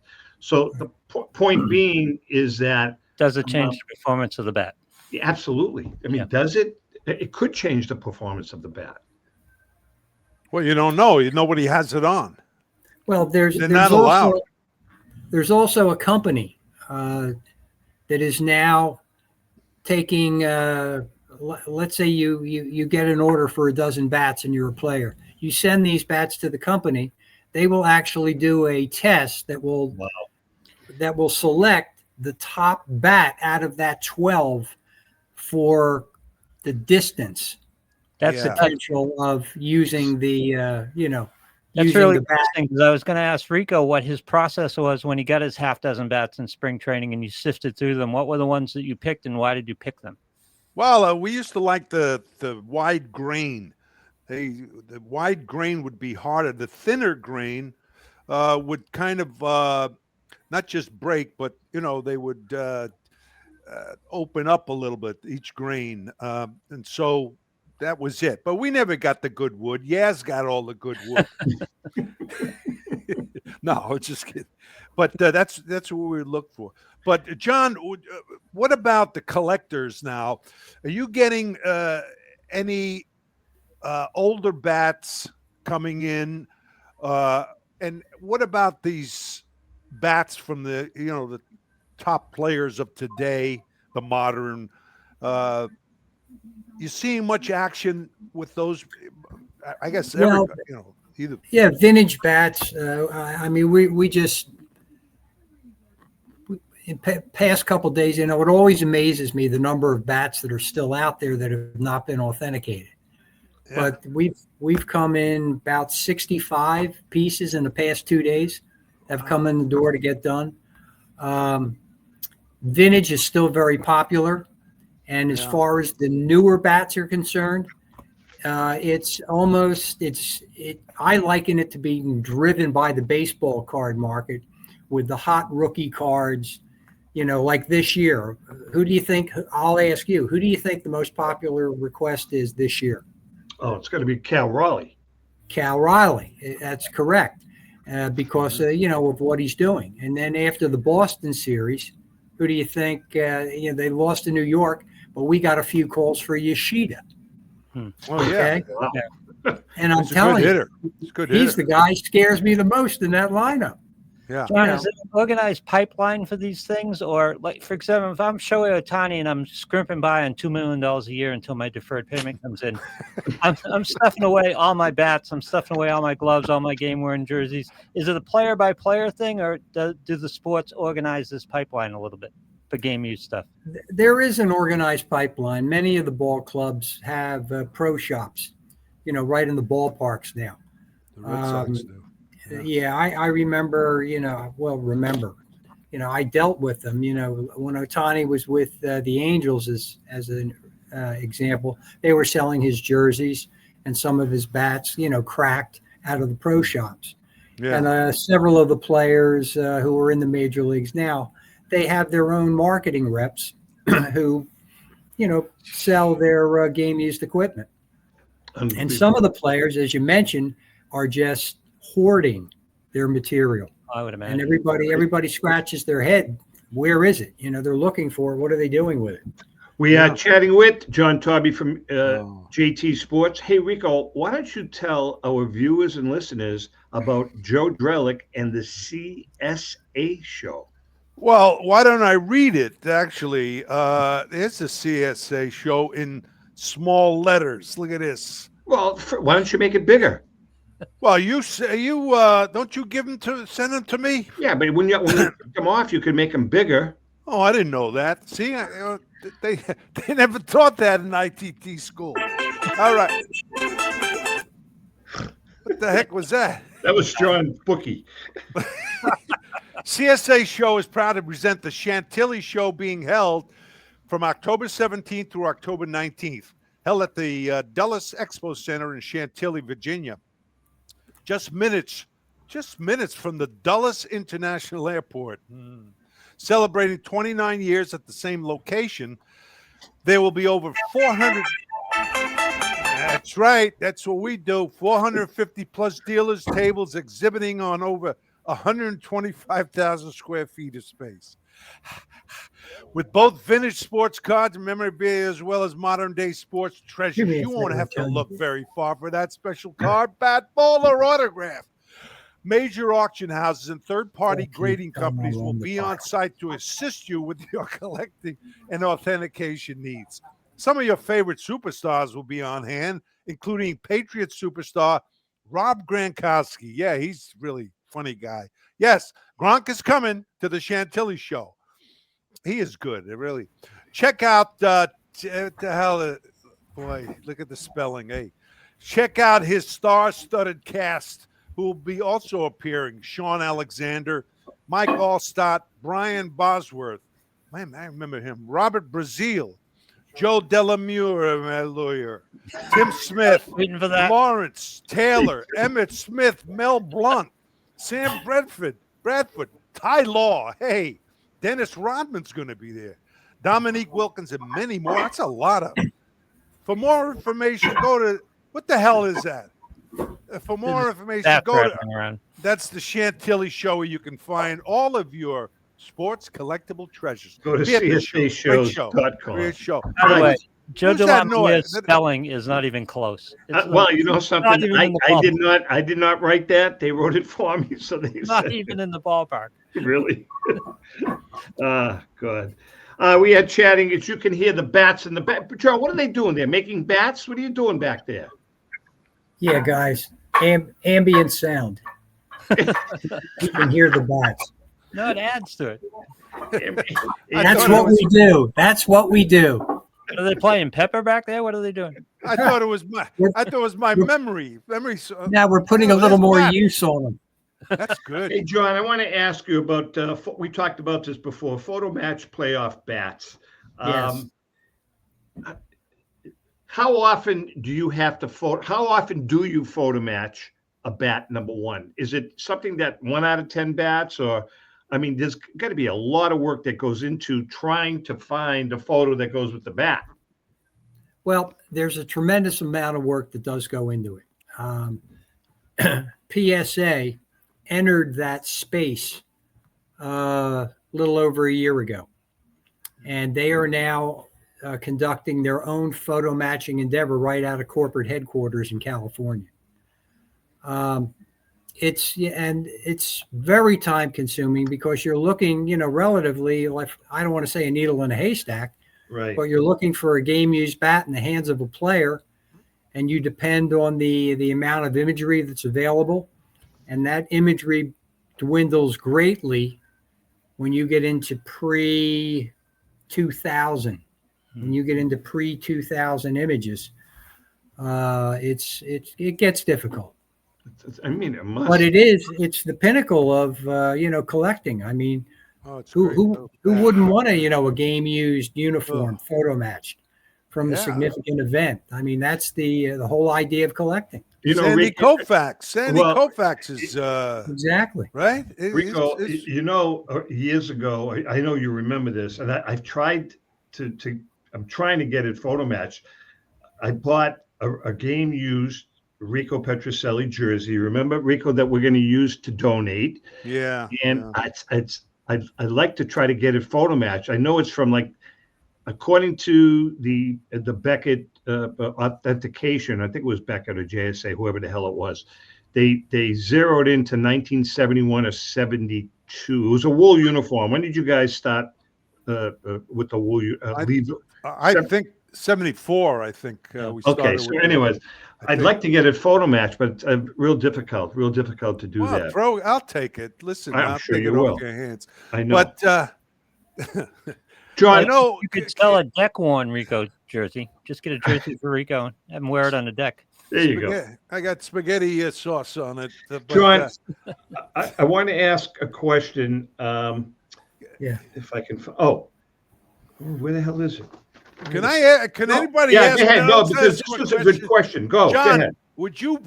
So the point being is that, does it change the performance of the bat? Yeah, absolutely. I mean, does it? It could change the performance of the bat. Well, you don't know. Nobody has it on. Well, there's not allowed. There's also a company that is now taking. Let's say you get an order for a dozen bats and you're a player. You send these bats to the company. They will actually do a test that will select the top bat out of that 12 for the distance. That's the potential of using the That's really interesting, because I was going to ask Rico what his process was when he got his half dozen bats in spring training and you sifted through them. What were the ones that you picked and why did you pick them? Well, we used to like the wide grain. The wide grain would be harder. The thinner grain would kind of not just break, but they would open up a little bit each grain, and so that was it. But we never got the good wood. Yaz got all the good wood. No, it's just kidding. But that's what we look for. But John, what about the collectors now? Are you getting any older bats coming in? And what about these bats from the the top players of today, the modern? You seeing much action with those? I guess everybody, either. Yeah, vintage bats. I mean, we just in past couple of days, it always amazes me the number of bats that are still out there that have not been authenticated. Yeah. But we've come in about 65 pieces in the past 2 days have come in the door to get done. Vintage is still very popular, and as far as the newer bats are concerned, it's almost I liken it to being driven by the baseball card market with the hot rookie cards. Like this year, who do you think? I'll ask you. Who do you think the most popular request is this year? Oh, it's going to be Cal Raleigh. Cal Raleigh, that's correct, because of what he's doing. And then after the Boston series, who do you think? They lost to New York, but we got a few calls for Yoshida. Oh okay? Wow. And I'm telling you, he's the guy who scares me the most in that lineup. Yeah. John, is it an organized pipeline for these things? Or, like, for example, if I'm Shohei Ohtani and I'm scrimping by on $2 million a year until my deferred payment comes in, I'm stuffing away all my bats, I'm stuffing away all my gloves, all my game-wearing jerseys. Is it a player-by-player thing, or do the sports organize this pipeline a little bit for game-use stuff? There is an organized pipeline. Many of the ball clubs have pro shops, right in the ballparks now. The Red Sox do. Yeah, I remember, I dealt with them, when Ohtani was with the Angels as an example, they were selling his jerseys and some of his bats, cracked out of the pro shops. Yeah. And several of the players who are in the major leagues now, they have their own marketing reps who, sell their game used equipment. And some of the players, as you mentioned, are just hoarding their material. I would imagine. And everybody scratches their head. Where is it? They're looking for it. What are they doing with it? We are chatting with John Taube from JT Sports. Hey, Rico, why don't you tell our viewers and listeners about Joe Drellick and the CSA show? Well, why don't I read it, actually? It's a CSA show in small letters. Look at this. Well, why don't you make it bigger? Well, you don't you send them to me? Yeah, but when you take them off, you can make them bigger. Oh, I didn't know that. See, they never taught that in ITT school. All right. What the heck was that? That was John Bookie. CSA show is proud to present the Chantilly show being held from October 17th through October 19th, held at the Dulles Expo Center in Chantilly, Virginia. Just minutes from the Dulles International Airport. Celebrating 29 years at the same location, there will be over 400. That's right. That's what we do. 450 plus dealers, tables exhibiting on over 125,000 square feet of space. With both vintage sports cards and memorabilia as well as modern day sports treasures, you won't have to look very far for that special card, bat, ball, or autograph. Major auction houses and third-party grading companies will be on site to assist you with your collecting and authentication needs. Some of your favorite superstars will be on hand, including Patriot superstar Rob Gronkowski. Yeah, he's really funny guy. Yes, Gronk is coming to the Chantilly show. He is good. Really. Check out boy, look at the spelling. Hey, check out his star-studded cast who will be also appearing. Sean Alexander, Mike Allstott, Brian Bosworth. Man, I remember him. Robert Brazil, Joe Delamure, my lawyer. Tim Smith. Waiting for that. Lawrence Taylor. Emmett Smith. Mel Blunt. Sam Bradford. Ty Law. Hey, Dennis Rodman's going to be there. Dominique Wilkins and many more. That's a lot of. For more information, go to what the hell is that? For more information, go to that's the Chantilly Show, where you can find all of your sports collectible treasures. Go to CSAshows.com. Great show. By the way, Joe DeLaMia's spelling is not even close. Well, you know something? I did not write that. They wrote it for me, so they not even in the ballpark. Really? Good. We had chatting. As you can hear the bats in the back. Joe, what are they doing there? Making bats? What are you doing back there? Yeah, guys. Ambient sound. You can hear the bats. No, it adds to it. That's what we do. That's what we do. Are they playing Pepper back there? What are they doing? I thought it was my memory. Now we're putting a little more use on them. That's good. Hey, John, I want to ask you about. We talked about this before. Photo match playoff bats. Yes. How often do you have to photo? How often do you photo match a bat number one? Is it something that 1 out of 10 bats, or I mean, there's got to be a lot of work that goes into trying to find a photo that goes with the bat. Well, there's a tremendous amount of work that does go into it. PSA entered that space a little over a year ago, and they are now conducting their own photo matching endeavor right out of corporate headquarters in California. It's very time consuming because you're looking, relatively, like, I don't want to say a needle in a haystack, right? But you're looking for a game used bat in the hands of a player, and you depend on the amount of imagery that's available, and that imagery dwindles greatly when you get into pre-2000. When you get into pre-2000 images, it gets difficult. I mean, it must. But it's the pinnacle of collecting. I mean, who wouldn't want a game used uniform photo matched from a significant event? I mean, that's the whole idea of collecting. Sandy Koufax is exactly right. Rico, years ago, I know you remember this, and I've tried to. I'm trying to get it photo matched. I bought a game used Rico Petrocelli jersey. Remember, Rico, that we're going to use to donate. Yeah. And I'd like to try to get it photo matched. I know it's from, like, according to the Beckett authentication, I think it was Beckett or JSA, whoever the hell it was. They zeroed into 1971 or 72. It was a wool uniform. When did you guys start with the wool? I think 74. I think we started. Okay, so anyways, I'd like to get it photo matched, but it's real difficult to do that. Bro, I'll take it. Listen, I'll sure take you it will. off your hands. I know. But John, I know you could sell a deck worn Rico jersey. Just get a jersey for Rico and have him wear it on the deck. There you go. I got spaghetti sauce on it. John, I want to ask a question. If I can. Where the hell is it? Can anybody ask? Go ahead. No, because this was a good question. John, go ahead. Would you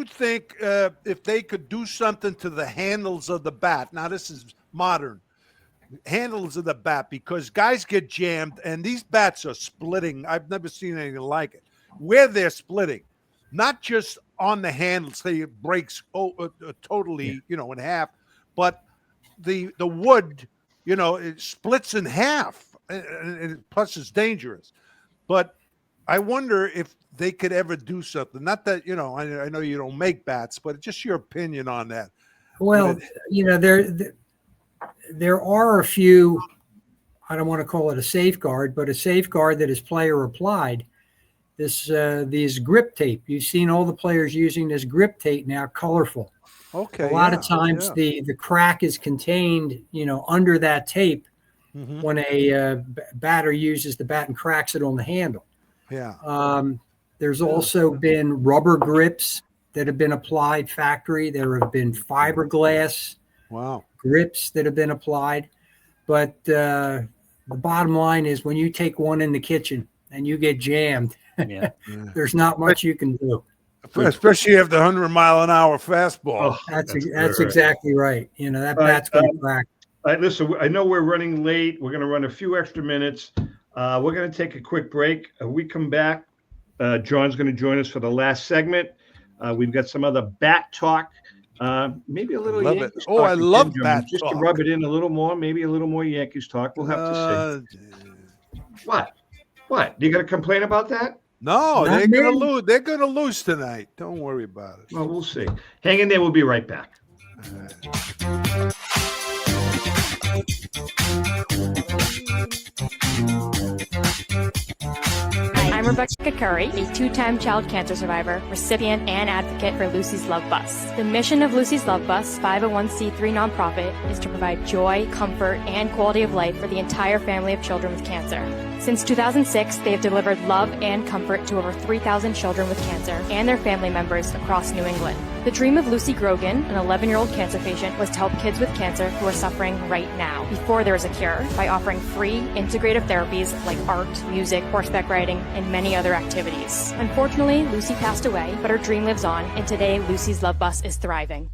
think if they could do something to the handles of the bat? Now this is modern handles of the bat, because guys get jammed and these bats are splitting. I've never seen anything like it. Where they're splitting, not just on the handle, say it breaks totally, in half, but the wood, it splits in half. And plus it's dangerous. But I wonder if they could ever do something. Not that, I know you don't make bats, but just your opinion on that. Well, there are a few, I don't want to call it a safeguard, but a safeguard that is player applied. These grip tape. You've seen all the players using this grip tape now, colorful. Okay. A lot of times the crack is contained, under that tape. Mm-hmm. When a batter uses the bat and cracks it on the handle. Yeah. There's also been rubber grips that have been applied factory. There have been fiberglass grips that have been applied. But the bottom line is, when you take one in the kitchen and you get jammed, Yeah. the's not much you can do. Especially if the 100-mile-an-hour fastball. That's exactly right. You know, that bat's going to crack. All right, listen, I know we're running late. We're going to run a few extra minutes. We're going to take a quick break. We come back. John's going to join us for the last segment. We've got some other bat talk. Maybe a little Yankees talk. I love bat just talk. to rub it in a little more. Maybe a little more Yankees talk. We'll have to see. What? You going to complain about that? No, they're going to lose. They're going to lose tonight. Don't worry about it. Well, we'll see. Hang in there. We'll be right back. I'm Rebecca Curry, a two-time child cancer survivor, recipient, and advocate for Lucy's Love Bus. The mission of Lucy's Love Bus, 501c3 nonprofit, is to provide joy, comfort, and quality of life for the entire family of children with cancer. Since 2006, they have delivered love and comfort to over 3,000 children with cancer and their family members across New England. The dream of Lucy Grogan, an 11-year-old cancer patient, was to help kids with cancer who are suffering right now, before there is a cure, by offering free, integrative therapies like art, music, horseback riding, and many other activities. Unfortunately, Lucy passed away, but her dream lives on, and today Lucy's Love Bus is thriving.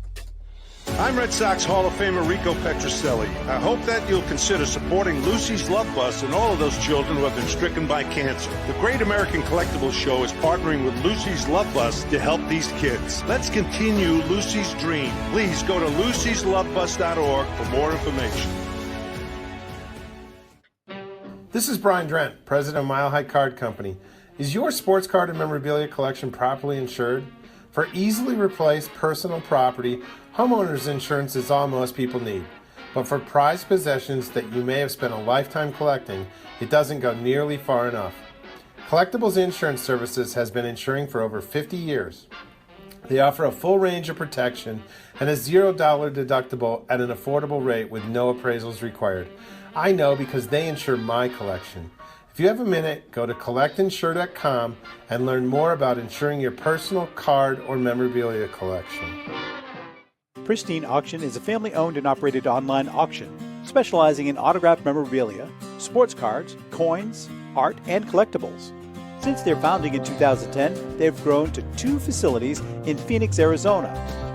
I'm Red Sox Hall of Famer Rico Petrocelli. I hope that you'll consider supporting Lucy's Love Bus and all of those children who have been stricken by cancer. The Great American Collectibles Show is partnering with Lucy's Love Bus to help these kids. Let's continue Lucy's dream. Please go to lucyslovebus.org for more information. This is Brian Drent, president of Mile High Card Company. Is your sports card and memorabilia collection properly insured? For easily replaced personal property, homeowners insurance is all most people need. But for prized possessions that you may have spent a lifetime collecting, it doesn't go nearly far enough. Collectibles Insurance Services has been insuring for over 50 years. They offer a full range of protection and a $0 deductible at an affordable rate with no appraisals required. I know because they insure my collection. If you have a minute, go to collectinsure.com and learn more about insuring your personal card or memorabilia collection. Pristine Auction is a family-owned and operated online auction specializing in autographed memorabilia, sports cards, coins, art, and collectibles. Since their founding in 2010, they've grown to 2 facilities in Phoenix, Arizona,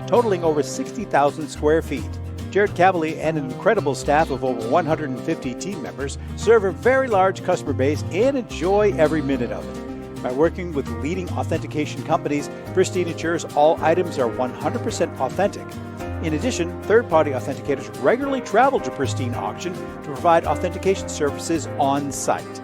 totaling over 60,000 square feet. Jared Cavalier and an incredible staff of over 150 team members serve a very large customer base and enjoy every minute of it. By working with leading authentication companies, Pristine ensures all items are 100% authentic. In addition, third-party authenticators regularly travel to Pristine Auction to provide authentication services on site.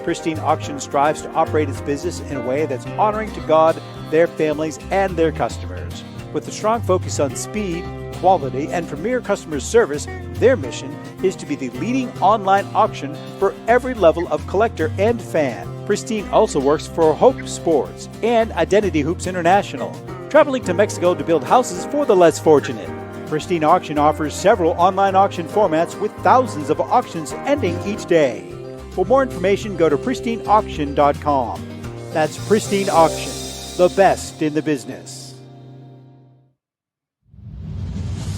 Pristine Auction strives to operate its business in a way that's honoring to God, their families, and their customers. With a strong focus on speed, quality, and premier customer service, their mission is to be the leading online auction for every level of collector and fan. Pristine also works for Hope Sports and Identity Hoops International, traveling to Mexico to build houses for the less fortunate. Pristine Auction offers several online auction formats with thousands of auctions ending each day. For more information, go to pristineauction.com. That's Pristine Auction, the best in the business.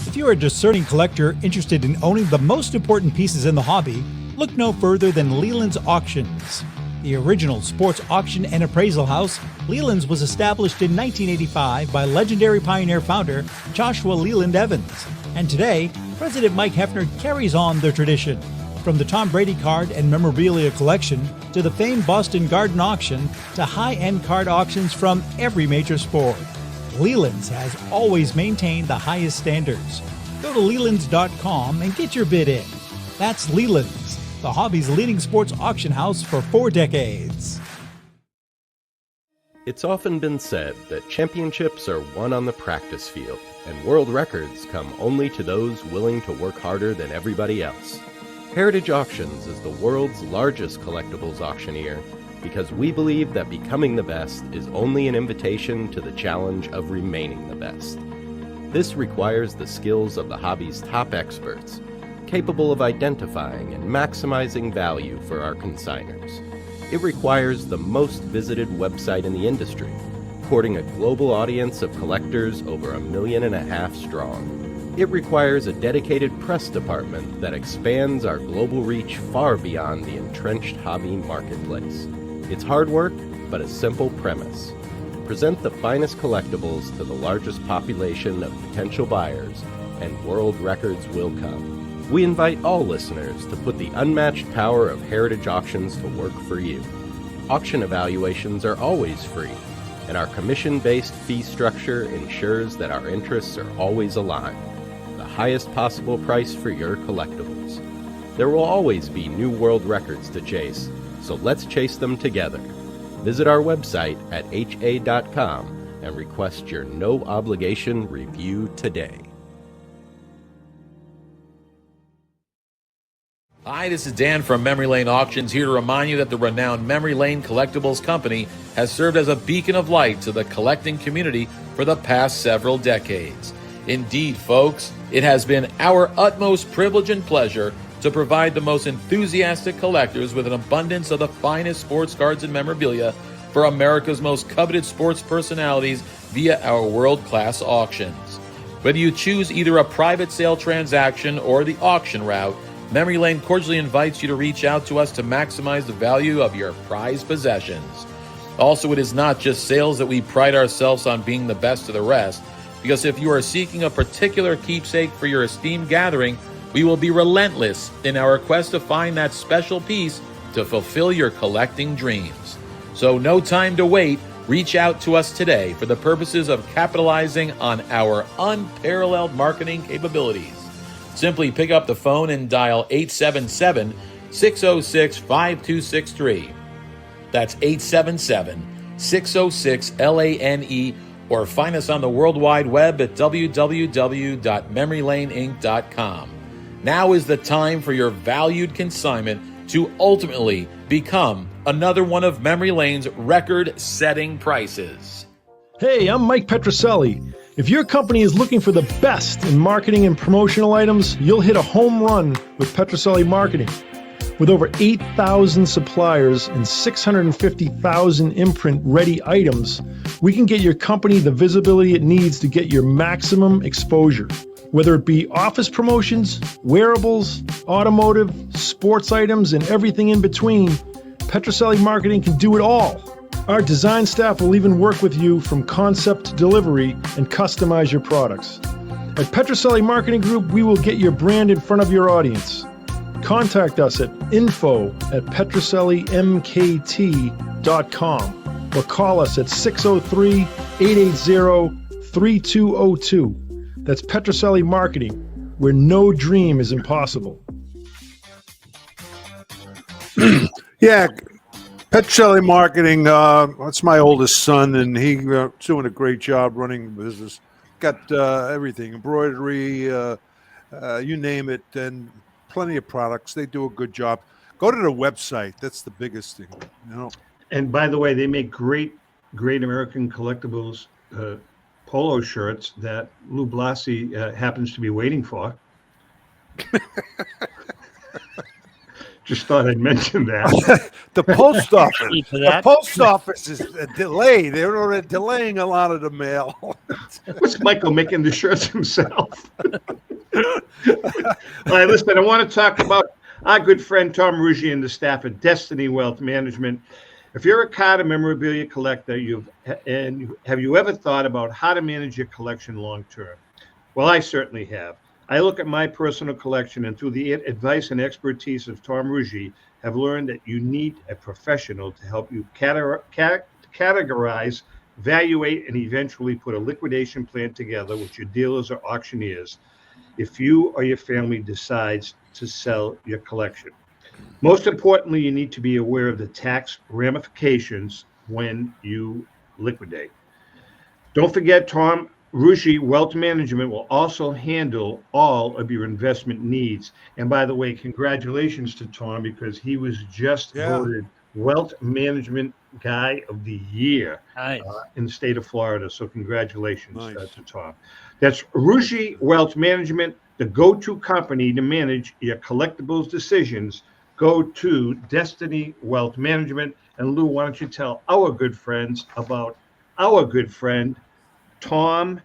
If you're a discerning collector interested in owning the most important pieces in the hobby, look no further than Leland's Auctions. The original sports auction and appraisal house, Leland's was established in 1985 by legendary Pioneer founder Joshua Leland Evans. And today, President Mike Hefner carries on the tradition. From the Tom Brady card and memorabilia collection to the famed Boston Garden auction to high-end card auctions from every major sport, Leland's has always maintained the highest standards. Go to Lelands.com and get your bid in. That's Leland's, the hobby's leading sports auction house for 4 decades. It's often been said that championships are won on the practice field, and world records come only to those willing to work harder than everybody else. Heritage Auctions is the world's largest collectibles auctioneer because we believe that becoming the best is only an invitation to the challenge of remaining the best. This requires the skills of the hobby's top experts, capable of identifying and maximizing value for our consigners. It requires the most visited website in the industry, courting a global audience of collectors over 1.5 million strong. It requires a dedicated press department that expands our global reach far beyond the entrenched hobby marketplace. It's hard work, but a simple premise. Present the finest collectibles to the largest population of potential buyers, and world records will come. We invite all listeners to put the unmatched power of Heritage Auctions to work for you. Auction evaluations are always free, and our commission-based fee structure ensures that our interests are always aligned. The highest possible price for your collectibles. There will always be new world records to chase, so let's chase them together. Visit our website at ha.com and request your no-obligation review today. Hi, this is Dan from Memory Lane Auctions, here to remind you that the renowned Memory Lane Collectibles Company has served as a beacon of light to the collecting community for the past several decades. Indeed, folks, it has been our utmost privilege and pleasure to provide the most enthusiastic collectors with an abundance of the finest sports cards and memorabilia for America's most coveted sports personalities via our world-class auctions. Whether you choose either a private sale transaction or the auction route, Memory Lane cordially invites you to reach out to us to maximize the value of your prized possessions. Also, it is not just sales that we pride ourselves on being the best of the rest, because if you are seeking a particular keepsake for your esteemed gathering, we will be relentless in our quest to find that special piece to fulfill your collecting dreams. So no time to wait. Reach out to us today for the purposes of capitalizing on our unparalleled marketing capabilities. Simply pick up the phone and dial 877-606-5263. That's 877-606-LANE, or find us on the World Wide Web at www.memorylaneinc.com. Now is the time for your valued consignment to ultimately become another one of Memory Lane's record-setting prices. Hey, I'm Mike Petroselli. If your company is looking for the best in marketing and promotional items, you'll hit a home run with Petroselli Marketing. With over 8,000 suppliers and 650,000 imprint-ready items, we can get your company the visibility it needs to get your maximum exposure. Whether it be office promotions, wearables, automotive, sports items, and everything in between, Petroselli Marketing can do it all. Our design staff will even work with you from concept to delivery and customize your products. At Petroselli Marketing Group, we will get your brand in front of your audience. Contact us at info@petrosellimkt.com or call us at 603-880-3202. That's Petroselli Marketing, where no dream is impossible. Yeah, Petroselli Marketing, that's my oldest son, and he's doing a great job running the business. Got everything, embroidery, you name it, and plenty of products. They do a good job. Go to the website. That's the biggest thing, you know. And by the way, they make great American collectibles polo shirts that Lou Blasi happens to be waiting for. Just thought I'd mention that. The post office is delayed. They're delaying a lot of the mail. What's Michael making the shirts himself? All right, listen, I want to talk about our good friend Tom Ruggi and the staff at Destiny Wealth Management. If you're a card and memorabilia collector, have you ever thought about how to manage your collection long term? Well, I certainly have. I look at my personal collection, and through the advice and expertise of Tom Ruggi, have learned that you need a professional to help you categorize, evaluate, and eventually put a liquidation plan together with your dealers or auctioneers if you or your family decides to sell your collection. Most importantly, you need to be aware of the tax ramifications when you liquidate. Don't forget, Tom Ruggi Wealth Management will also handle all of your investment needs. And by the way, congratulations to Tom, because he was just voted Wealth Management Guy of the Year in the state of Florida. So congratulations to Tom. That's Ruggi Wealth Management, the go-to company to manage your collectibles decisions. Go to Destiny Wealth Management. And Lou, why don't you tell our good friends about our good friend, Tom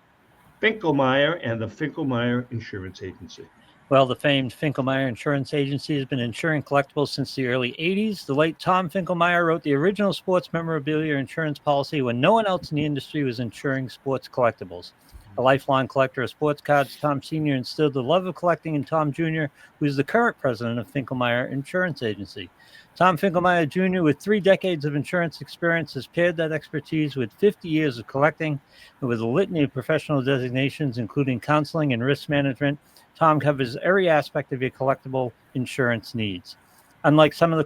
Finkelmeyer and the Finkelmeyer Insurance Agency. Well, the famed Finkelmeyer Insurance Agency has been insuring collectibles since the early 80s. The late Tom Finkelmeyer wrote the original sports memorabilia insurance policy when no one else in the industry was insuring sports collectibles. A lifelong collector of sports cards, Tom Sr. instilled the love of collecting in Tom Jr., who is the current president of Finkelmeyer Insurance Agency. Tom Finkelmeyer Jr., with 3 decades of insurance experience, has paired that expertise with 50 years of collecting and with a litany of professional designations, including counseling and risk management. Tom covers every aspect of your collectible insurance needs. Unlike some of the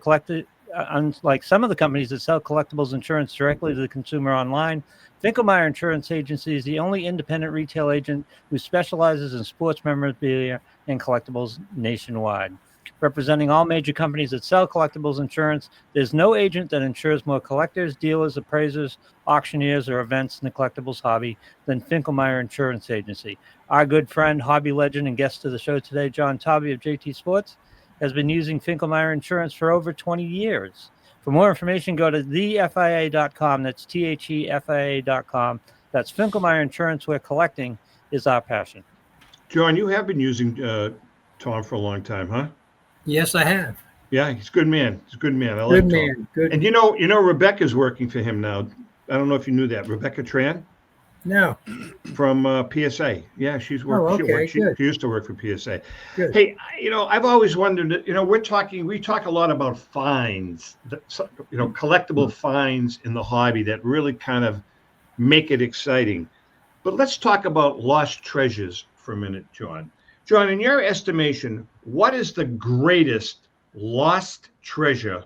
companies that sell collectibles insurance directly to the consumer online, Finkelmeyer Insurance Agency is the only independent retail agent who specializes in sports memorabilia and collectibles nationwide. Representing all major companies that sell collectibles insurance, there's no agent that insures more collectors, dealers, appraisers, auctioneers, or events in the collectibles hobby than Finkelmeyer Insurance Agency. Our good friend, hobby legend, and guest of the show today, John Taube of JT Sports, has been using Finkelmeyer Insurance for over 20 years. For more information, go to thefia.com. That's thefia.com. That's Finkelmeyer Insurance, where collecting is our passion. John, you have been using Tom for a long time, huh? Yes, I have. Yeah, he's a good man. He's a good man. I Good like Tom. man. Good. And you know, Rebecca's working for him now. I don't know if you knew that. Rebecca Tran No. from PSA. Yeah, she's working. Oh, okay, She used to work for PSA. Good. Hey, I've always wondered. We talk a lot about finds. Collectible finds in the hobby that really kind of make it exciting. But let's talk about lost treasures for a minute, John. John, in your estimation, what is the greatest lost treasure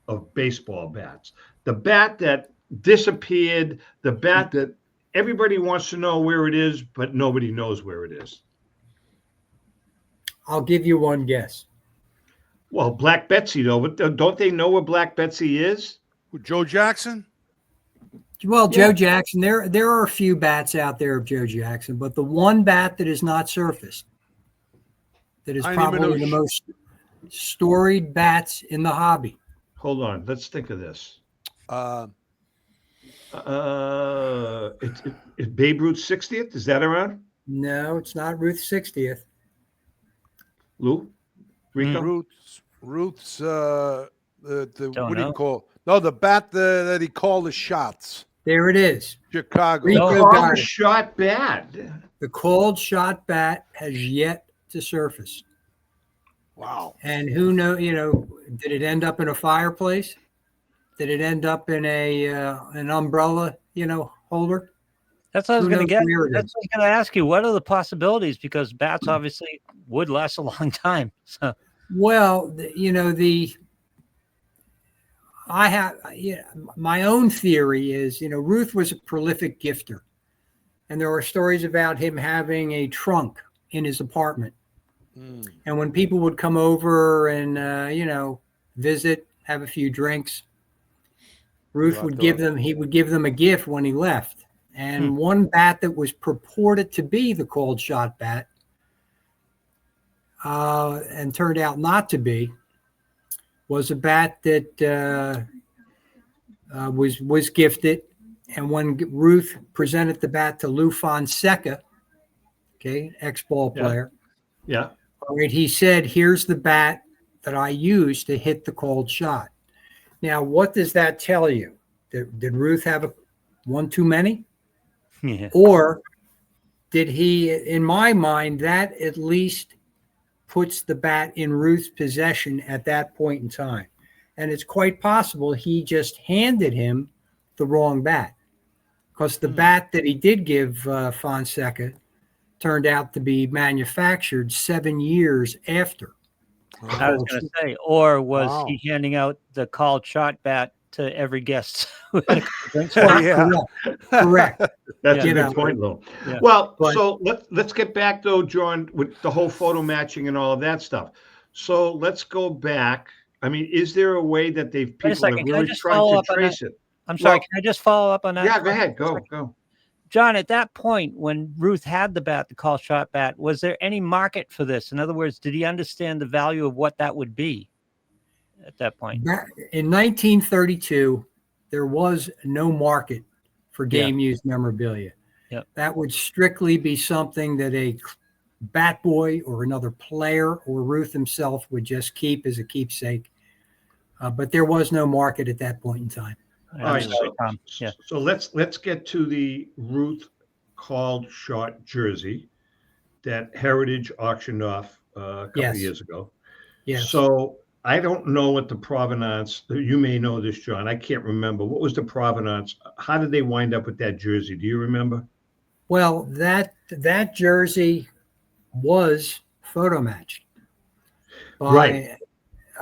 of baseball bats? The bat that disappeared, the bat that everybody wants to know where it is, but nobody knows where it is. I'll give you one guess. Well, Black Betsy, though. But don't they know where Black Betsy is? Joe Jackson? Well, Joe Jackson, there are a few bats out there of Joe Jackson, but the one bat that is not surfaced, that is probably the most storied bats in the hobby. Hold on. Let's think of this. It's Babe Ruth's 60th? Is that around? No, it's not Ruth's 60th. Lou? Rico? Ruth's what do you call? No, the bat that he called the shots. There it is. Chicago. Called shot bat. The called shot bat has yet to surface. Wow. And who knows, did it end up in a fireplace? Did it end up in an umbrella, holder? That's what I was going to get. That's what I was going to ask you. What are the possibilities? Because bats obviously would last a long time. So. Well, my own theory is, Ruth was a prolific gifter. And there are stories about him having a trunk in his apartment. And when people would come over and, visit, have a few drinks, Ruth would give them a gift when he left. And one bat that was purported to be the cold shot bat and turned out not to be was a bat that was gifted. And when Ruth presented the bat to Lou Fonseca, ex-ball player. Yeah. All right, he said, here's the bat that I used to hit the cold shot. Now, what does that tell you? Did Ruth have one too many? Yeah. Or did he, in my mind, that at least puts the bat in Ruth's possession at that point in time. And it's quite possible he just handed him the wrong bat. Because the bat that he did give Fonseca turned out to be manufactured 7 years after. I was going to say, or was he handing out the called shot bat to every guest? Correct. That's a good point, Lou. Yeah. Well, so let's get back, though, John, with the whole photo matching and all of that stuff. So let's go back. I mean, is there a way that people have really tried to trace it? I'm sorry, can I just follow up on that? Yeah, go ahead. Go. John, at that point, when Ruth had the bat, the call shot bat, was there any market for this? In other words, did he understand the value of what that would be at that point? In 1932, there was no market for game-used memorabilia. Yep. That would strictly be something that a bat boy or another player or Ruth himself would just keep as a keepsake. But there was no market at that point in time. All right, so let's get to the Ruth called short jersey that Heritage auctioned off a couple of years ago. Yes. So I don't know what the provenance. You may know this, John. I can't remember. What was the provenance? How did they wind up with that jersey? Do you remember? Well, that jersey was photo matched. Right.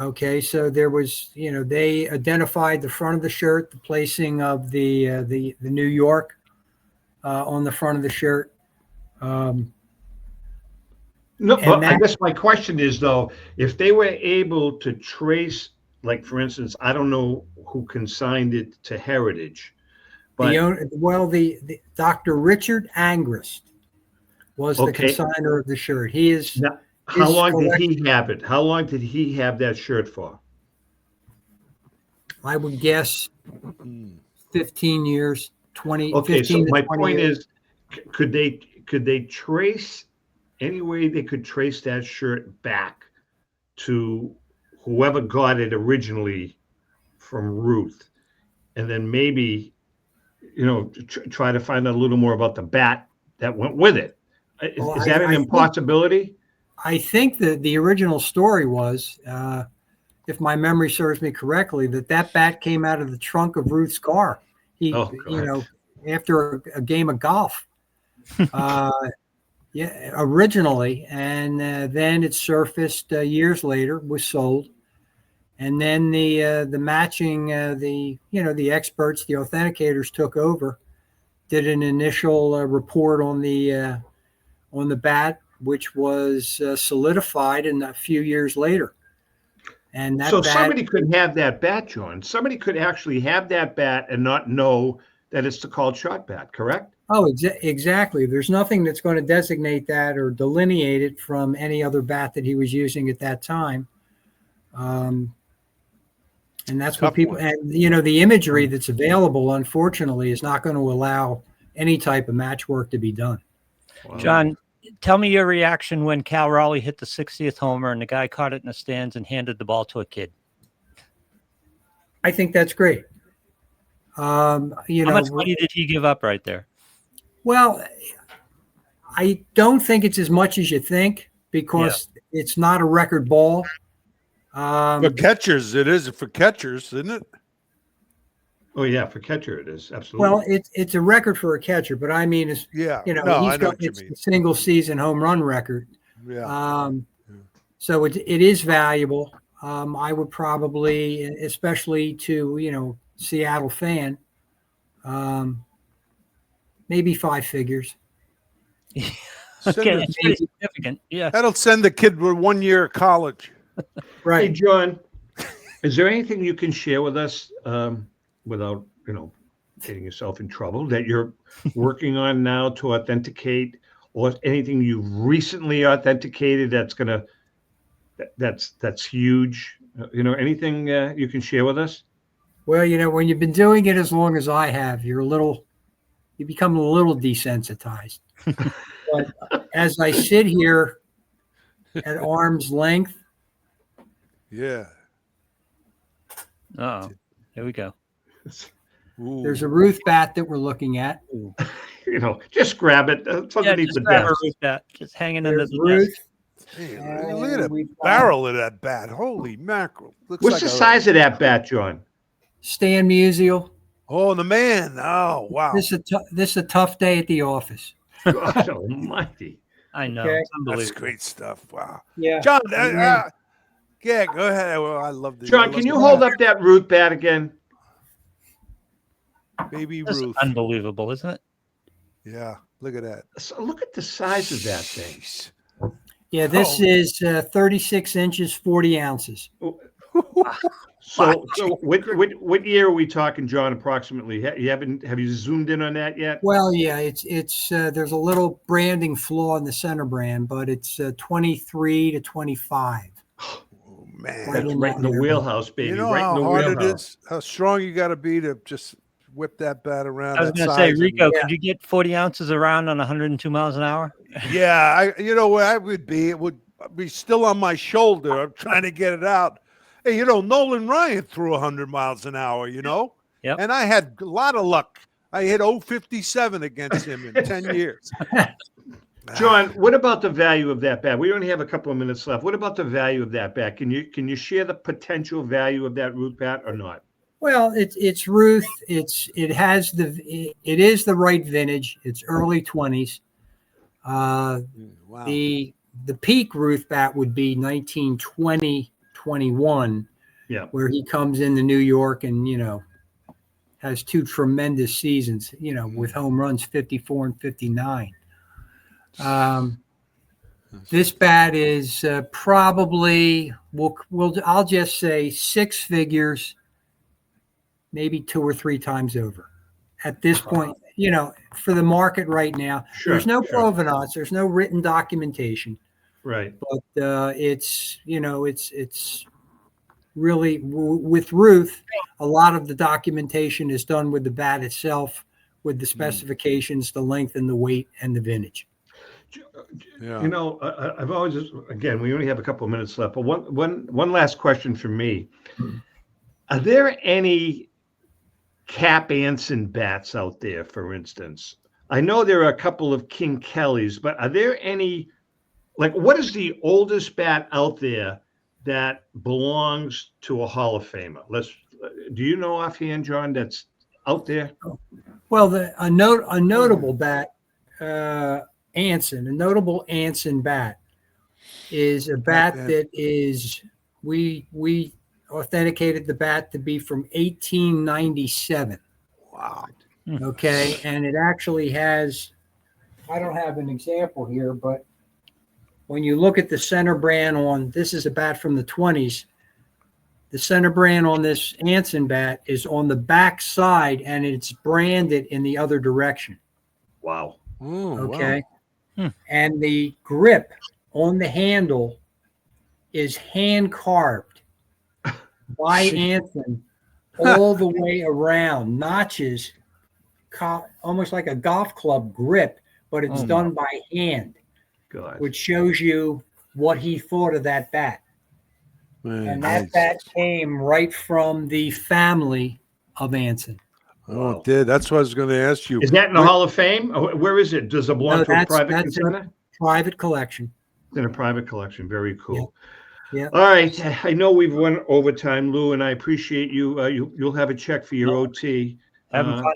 Okay, so there was, they identified the front of the shirt, the placing of the New York on the front of the shirt. No, but I guess my question is, though, if they were able to trace, like, for instance, I don't know who consigned it to Heritage, but the Dr. Richard Angrist was the consigner of the shirt. He is. Now, how long did he have it? How long did he have that shirt for? I would guess 15 years, 20. Okay, so my point years. is, could they trace any way they could trace that shirt back to whoever got it originally from Ruth, and then maybe, try to find out a little more about the bat that went with it? Is that an impossibility? I think that the original story was, if my memory serves me correctly, that bat came out of the trunk of Ruth's car. After a game of golf. Originally, and then it surfaced years later, was sold, and then the matching, the experts, the authenticators took over, did an initial report on the bat, which was solidified in a few years later. And somebody could have that bat, John. Somebody could actually have that bat and not know that it's the called shot bat, correct? Oh, exactly. There's nothing that's going to designate that or delineate it from any other bat that he was using at that time. And that's what people, and the imagery that's available, unfortunately, is not going to allow any type of match work to be done. Wow. John, tell me your reaction when Cal Raleigh hit the 60th homer and the guy caught it in the stands and handed the ball to a kid. I think that's great. How much money did he give up right there? Well, I don't think it's as much as you think, because it's not a record ball. For catchers, it is. For catchers, isn't it? Oh yeah, for catcher it is, absolutely. Well, it's a record for a catcher, but I mean, it's he's got a single season home run record. Yeah. So it is valuable. I would probably, especially to Seattle fan, maybe 5 figures. Okay, that's pretty significant. Yeah, that'll send the kid with 1 year of college. Right. Hey, John, is there anything you can share with us without getting yourself in trouble that you're working on now to authenticate, or anything you've recently authenticated that's huge? Anything you can share with us? Well, when you've been doing it as long as I have, you become a little desensitized. But as I sit here at arm's length. Yeah. Oh, there we go. There's a Ruth bat that we're looking at. Just grab it. It's underneath the grab desk. a Ruth bat, just hanging under the Ruth. desk. Hey, look at the barrel of that bat. Holy mackerel. What's the size of that bat, John? Stan Musial. Oh, the man. Oh, wow. This is a tough day at the office. God almighty. I know. Okay. That's great stuff. Wow. Yeah. John, go ahead. Well, I love this. John, can you hold up that Ruth bat again? Baby That's Ruth. Unbelievable, isn't it? Yeah. Look at that. So look at the size of that thing. Yeah, this is 36 inches, 40 ounces. So what year are we talking, John, approximately? Have you zoomed in on that yet? Well, yeah, it's there's a little branding flaw in the center brand, but it's 23 to 25. Oh, man. That's right in the wheelhouse, baby. You know right how in the hard wheelhouse. it is, how strong you got to be to just whip that bat around. I was going to say, Rico, could you get 40 ounces around on 102 miles an hour? Yeah, you know where I would be. It would be still on my shoulder. I'm trying to get it out. Hey, you know, Nolan Ryan threw 100 miles an hour, you know? Yep. And I had a lot of luck. I hit 057 against him in 10 years. John, what about the value of that bat? We only have a couple of minutes left. What about the value of that bat? Can you share the potential value of that Ruth bat or not? Well, it's Ruth. It is the right vintage. It's early 20s. Wow. The peak Ruth bat would be 1920, 21, where he comes into New York and, you know, has two tremendous seasons, you know, with home runs 54 and 59. This bat is probably, I'll just say 6 figures, maybe 2 or 3 times over at this point, you know, for the market right now. There's no provenance, there's no written documentation. Right. But it's, you know, it's really with Ruth, a lot of the documentation is done with the bat itself, with the specifications, the length and the weight and the vintage. Yeah. You know, I've always, again, we only have a couple of minutes left, but one last question for me. Are there any Cap Anson bats out there, for instance? I know there are a couple of King Kellys, but are there any, like, what is the oldest bat out there that belongs to a Hall of Famer? Do you know offhand, John, that's out there? Well, a notable bat, Anson, a notable Anson bat is a bat that is, we authenticated the bat to be from 1897. Wow. Okay. And it actually has, I don't have an example here, but when you look at the center brand on, this is a bat from the 20s. The center brand on this Anson bat is on the back side and it's branded in the other direction. Wow. Ooh, okay. Wow. And the grip on the handle is hand carved by Anson all the way around, notches, almost like a golf club grip, but it's done by hand, which shows you what he thought of that bat. Man, and that bat came right from the family of Anson. Oh, it did. That's what I was going to ask you. Is that in the Hall of Fame? Where is it? Does it belong to a private container? Private collection. It's in a private collection. Very cool. Yeah. All right. I know we've run over time, Lou, and I appreciate you. You'll have a check for your OT. Having fun.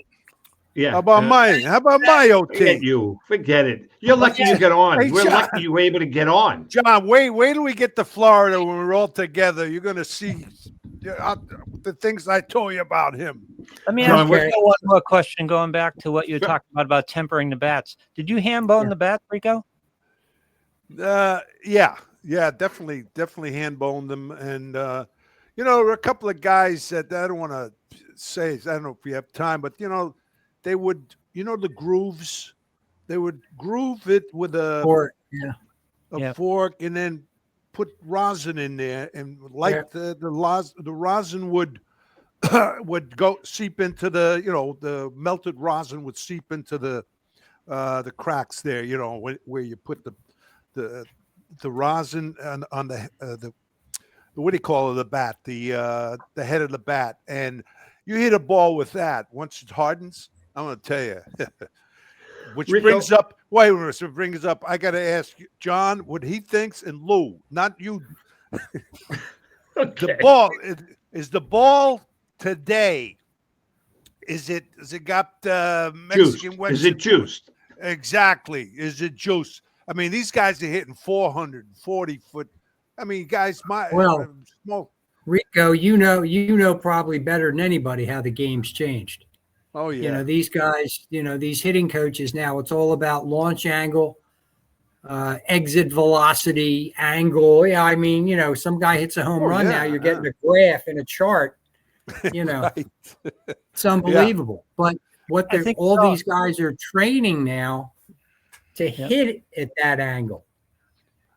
Yeah. How about my OT? Forget it. You're lucky you got on. Hey, we're John, lucky you were able to get on. John, wait till we get to Florida when we're all together. You're going to see the things I told you about him. Let me ask you one more question, going back to what you were talking about tempering the bats. Did you ham bone the bat, Rico? Yeah, definitely hand boned them. And, you know, there were a couple of guys that I don't want to say, I don't know if we have time, but, you know, they would, you know, the grooves, they would groove it with a fork and then put rosin in there, and the rosin would go seep into the, you know, the melted rosin would seep into the cracks there, you know, where you put the rosin on the what do you call it, the bat, the head of the bat, and you hit a ball with that. Once it hardens, I'm going to tell you. Which brings up, wait a minute, it brings up, I got to ask John what he thinks, and Lou, not you. The ball, is the ball today, does it got Mexican juiced? Is it juiced? Exactly. Is it juiced? I mean, these guys are hitting 440 foot. I mean, guys, Rico, you know probably better than anybody how the game's changed. Oh, yeah. You know, these guys, you know, these hitting coaches now, it's all about launch angle, exit velocity, angle. Yeah, I mean, you know, some guy hits a home run now, you're getting a graph and a chart, you know. It's unbelievable. But these guys are training now to hit it at that angle.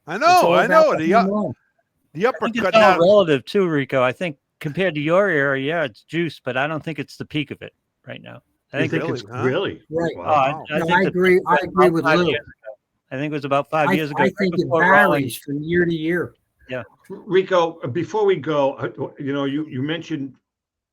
I know. The uppercut it's all relative too, Rico. I think compared to your era, it's juice, but I don't think it's the peak of it. right now. I think it's really right. Wow. I agree. I agree with Lou. I think it was about 5 years ago. I think it varies from year to year. Yeah. Rico, before we go, you mentioned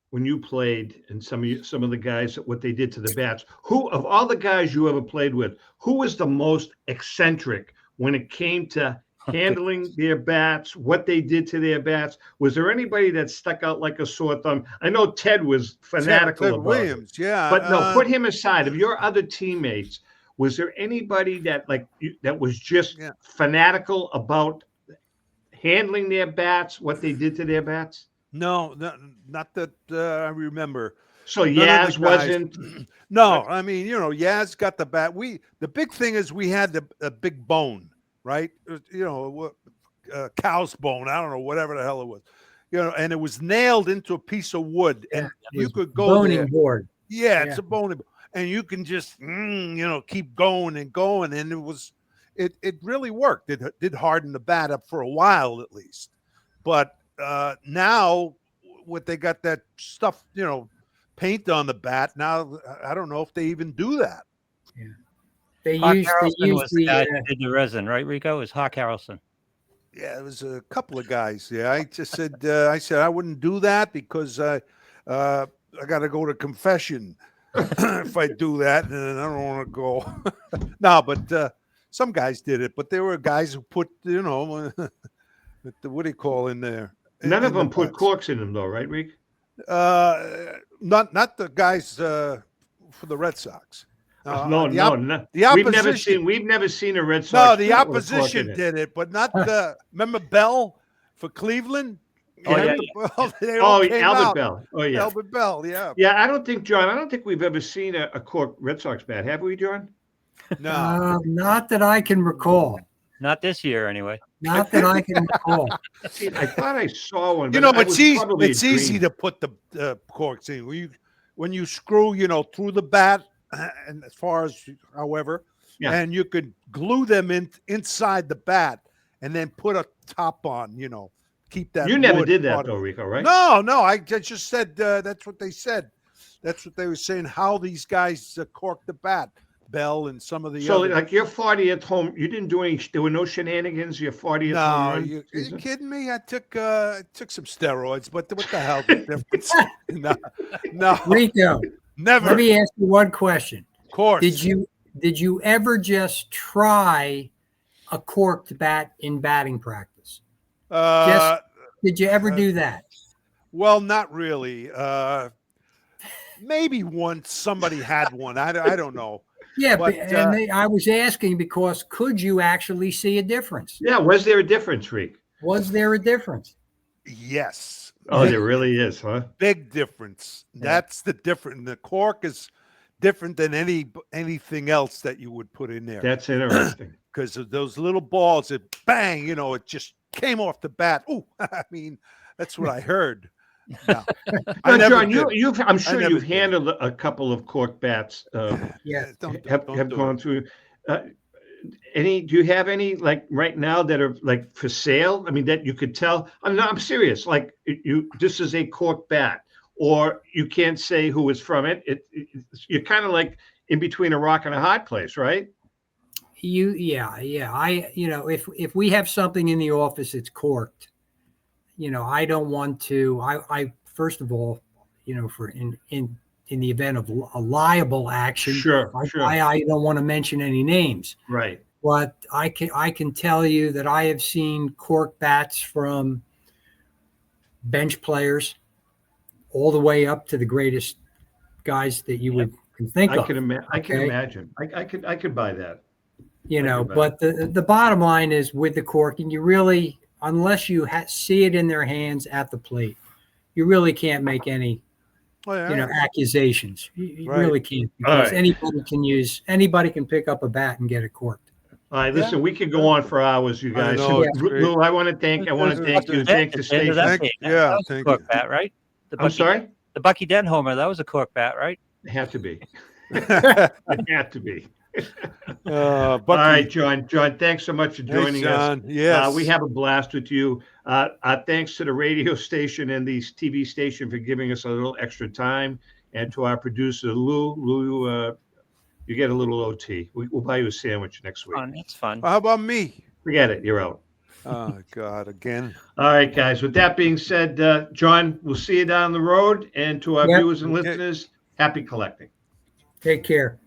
when you played and some of the guys, what they did to the bats. Who of all the guys you ever played with, who was the most eccentric when it came to handling their bats, what they did to their bats? Was there anybody that stuck out like a sore thumb? I know Ted was fanatical Ted about Williams, it. yeah. But no, put him aside. Of your other teammates, was there anybody that that was just fanatical about handling their bats, what they did to their bats? No, not that I remember. So Yaz wasn't. No, I mean, Yaz got the bat. The big thing is we had the big bone, right? Cow's bone. I don't know, whatever the hell it was. And it was nailed into a piece of wood, and you could go boning there. board. Yeah, it's a boning board, and you can just keep going and going, and it really worked. It did harden the bat up for a while at least, but now what they got that stuff, paint on the bat. Now I don't know if they even do that. Yeah, they Hawk use Harrelson was the guy the who did the resin, right, Rico? It was Hawk Harrelson. Yeah, it was a couple of guys. Yeah, I just said I wouldn't do that because I got to go to confession if I do that, and I don't want to go. No, but some guys did it. But there were guys who put what do you call in there? None of them put corks in them, though, right, Rick? Not the guys for the Red Sox. No. The opposition. We've never seen a Red Sox. No, the opposition did it, but not the. Remember Bell for Cleveland? Albert Bell. Oh yeah, Albert Bell. Yeah. Yeah, I don't think we've ever seen a cork Red Sox bat, have we, John? No, not that I can recall. Not this year, anyway. Not that I can recall. See, I thought I saw one. But it's easy to put the corks in. When you screw, through the bat, and as far as however, and you could glue them inside the bat, and then put a top on. Keep that. You never did that though, Rico, right? No. I just said that's what they said. That's what they were saying. How these guys cork the bat. Bell and some of the so other. Like your 40th home, you didn't do any. There were no shenanigans. Your 40th home run. Are you kidding me? I took some steroids, but what the hell? The difference? No, Rico, never. Let me ask you one question. Of course. Did you ever just try a corked bat in batting practice? Did you ever do that? Well, not really. Maybe once somebody had one. I don't know. Yeah, but I was asking because could you actually see a difference? Yeah, was there a difference, Rick? Was there a difference? Yes. Oh, there really is, huh? Big difference. Yeah. That's the difference. The cork is different than anything else that you would put in there. That's interesting. Because of those little balls, it bang, it just came off the bat. Oh, I mean, that's what I heard. No. John, I'm sure you've handled a couple of cork bats. Yeah, have gone through. Do you have any like right now that are like for sale? I mean, that you could tell. I'm serious. Like this is a cork bat, or you can't say who is from it. You're kind of like in between a rock and a hard place, right? Yeah. If we have something in the office, it's corked. I don't want to. I first of all, for in the event of a liable action, sure. I don't want to mention any names, right? But I can tell you that I have seen cork bats from bench players all the way up to the greatest guys that you can think of. I can imagine. I could buy that. But the bottom line is with the corking, you really. Unless you see it in their hands at the plate, you really can't make any, accusations. You really can't because anybody can pick up a bat and get it corked. All right, listen, we could go on for hours, you guys. Lou, I want to thank you. Thank the station. Thank you. Cork bat, right? I'm sorry? The Bucky Dent homer, that was a cork bat, right? It had to be. It had to be. All right, John, thanks so much for joining us. Yes. We have a blast with you. Thanks to the radio station and the TV station for giving us a little extra time. And to our producer, Lou, you get a little OT. We'll buy you a sandwich next week. Fun. It's fun. How about me? Forget it. You're out. Oh, God, again. All right, guys. With that being said, John, we'll see you down the road. And to our viewers and listeners, happy collecting. Take care.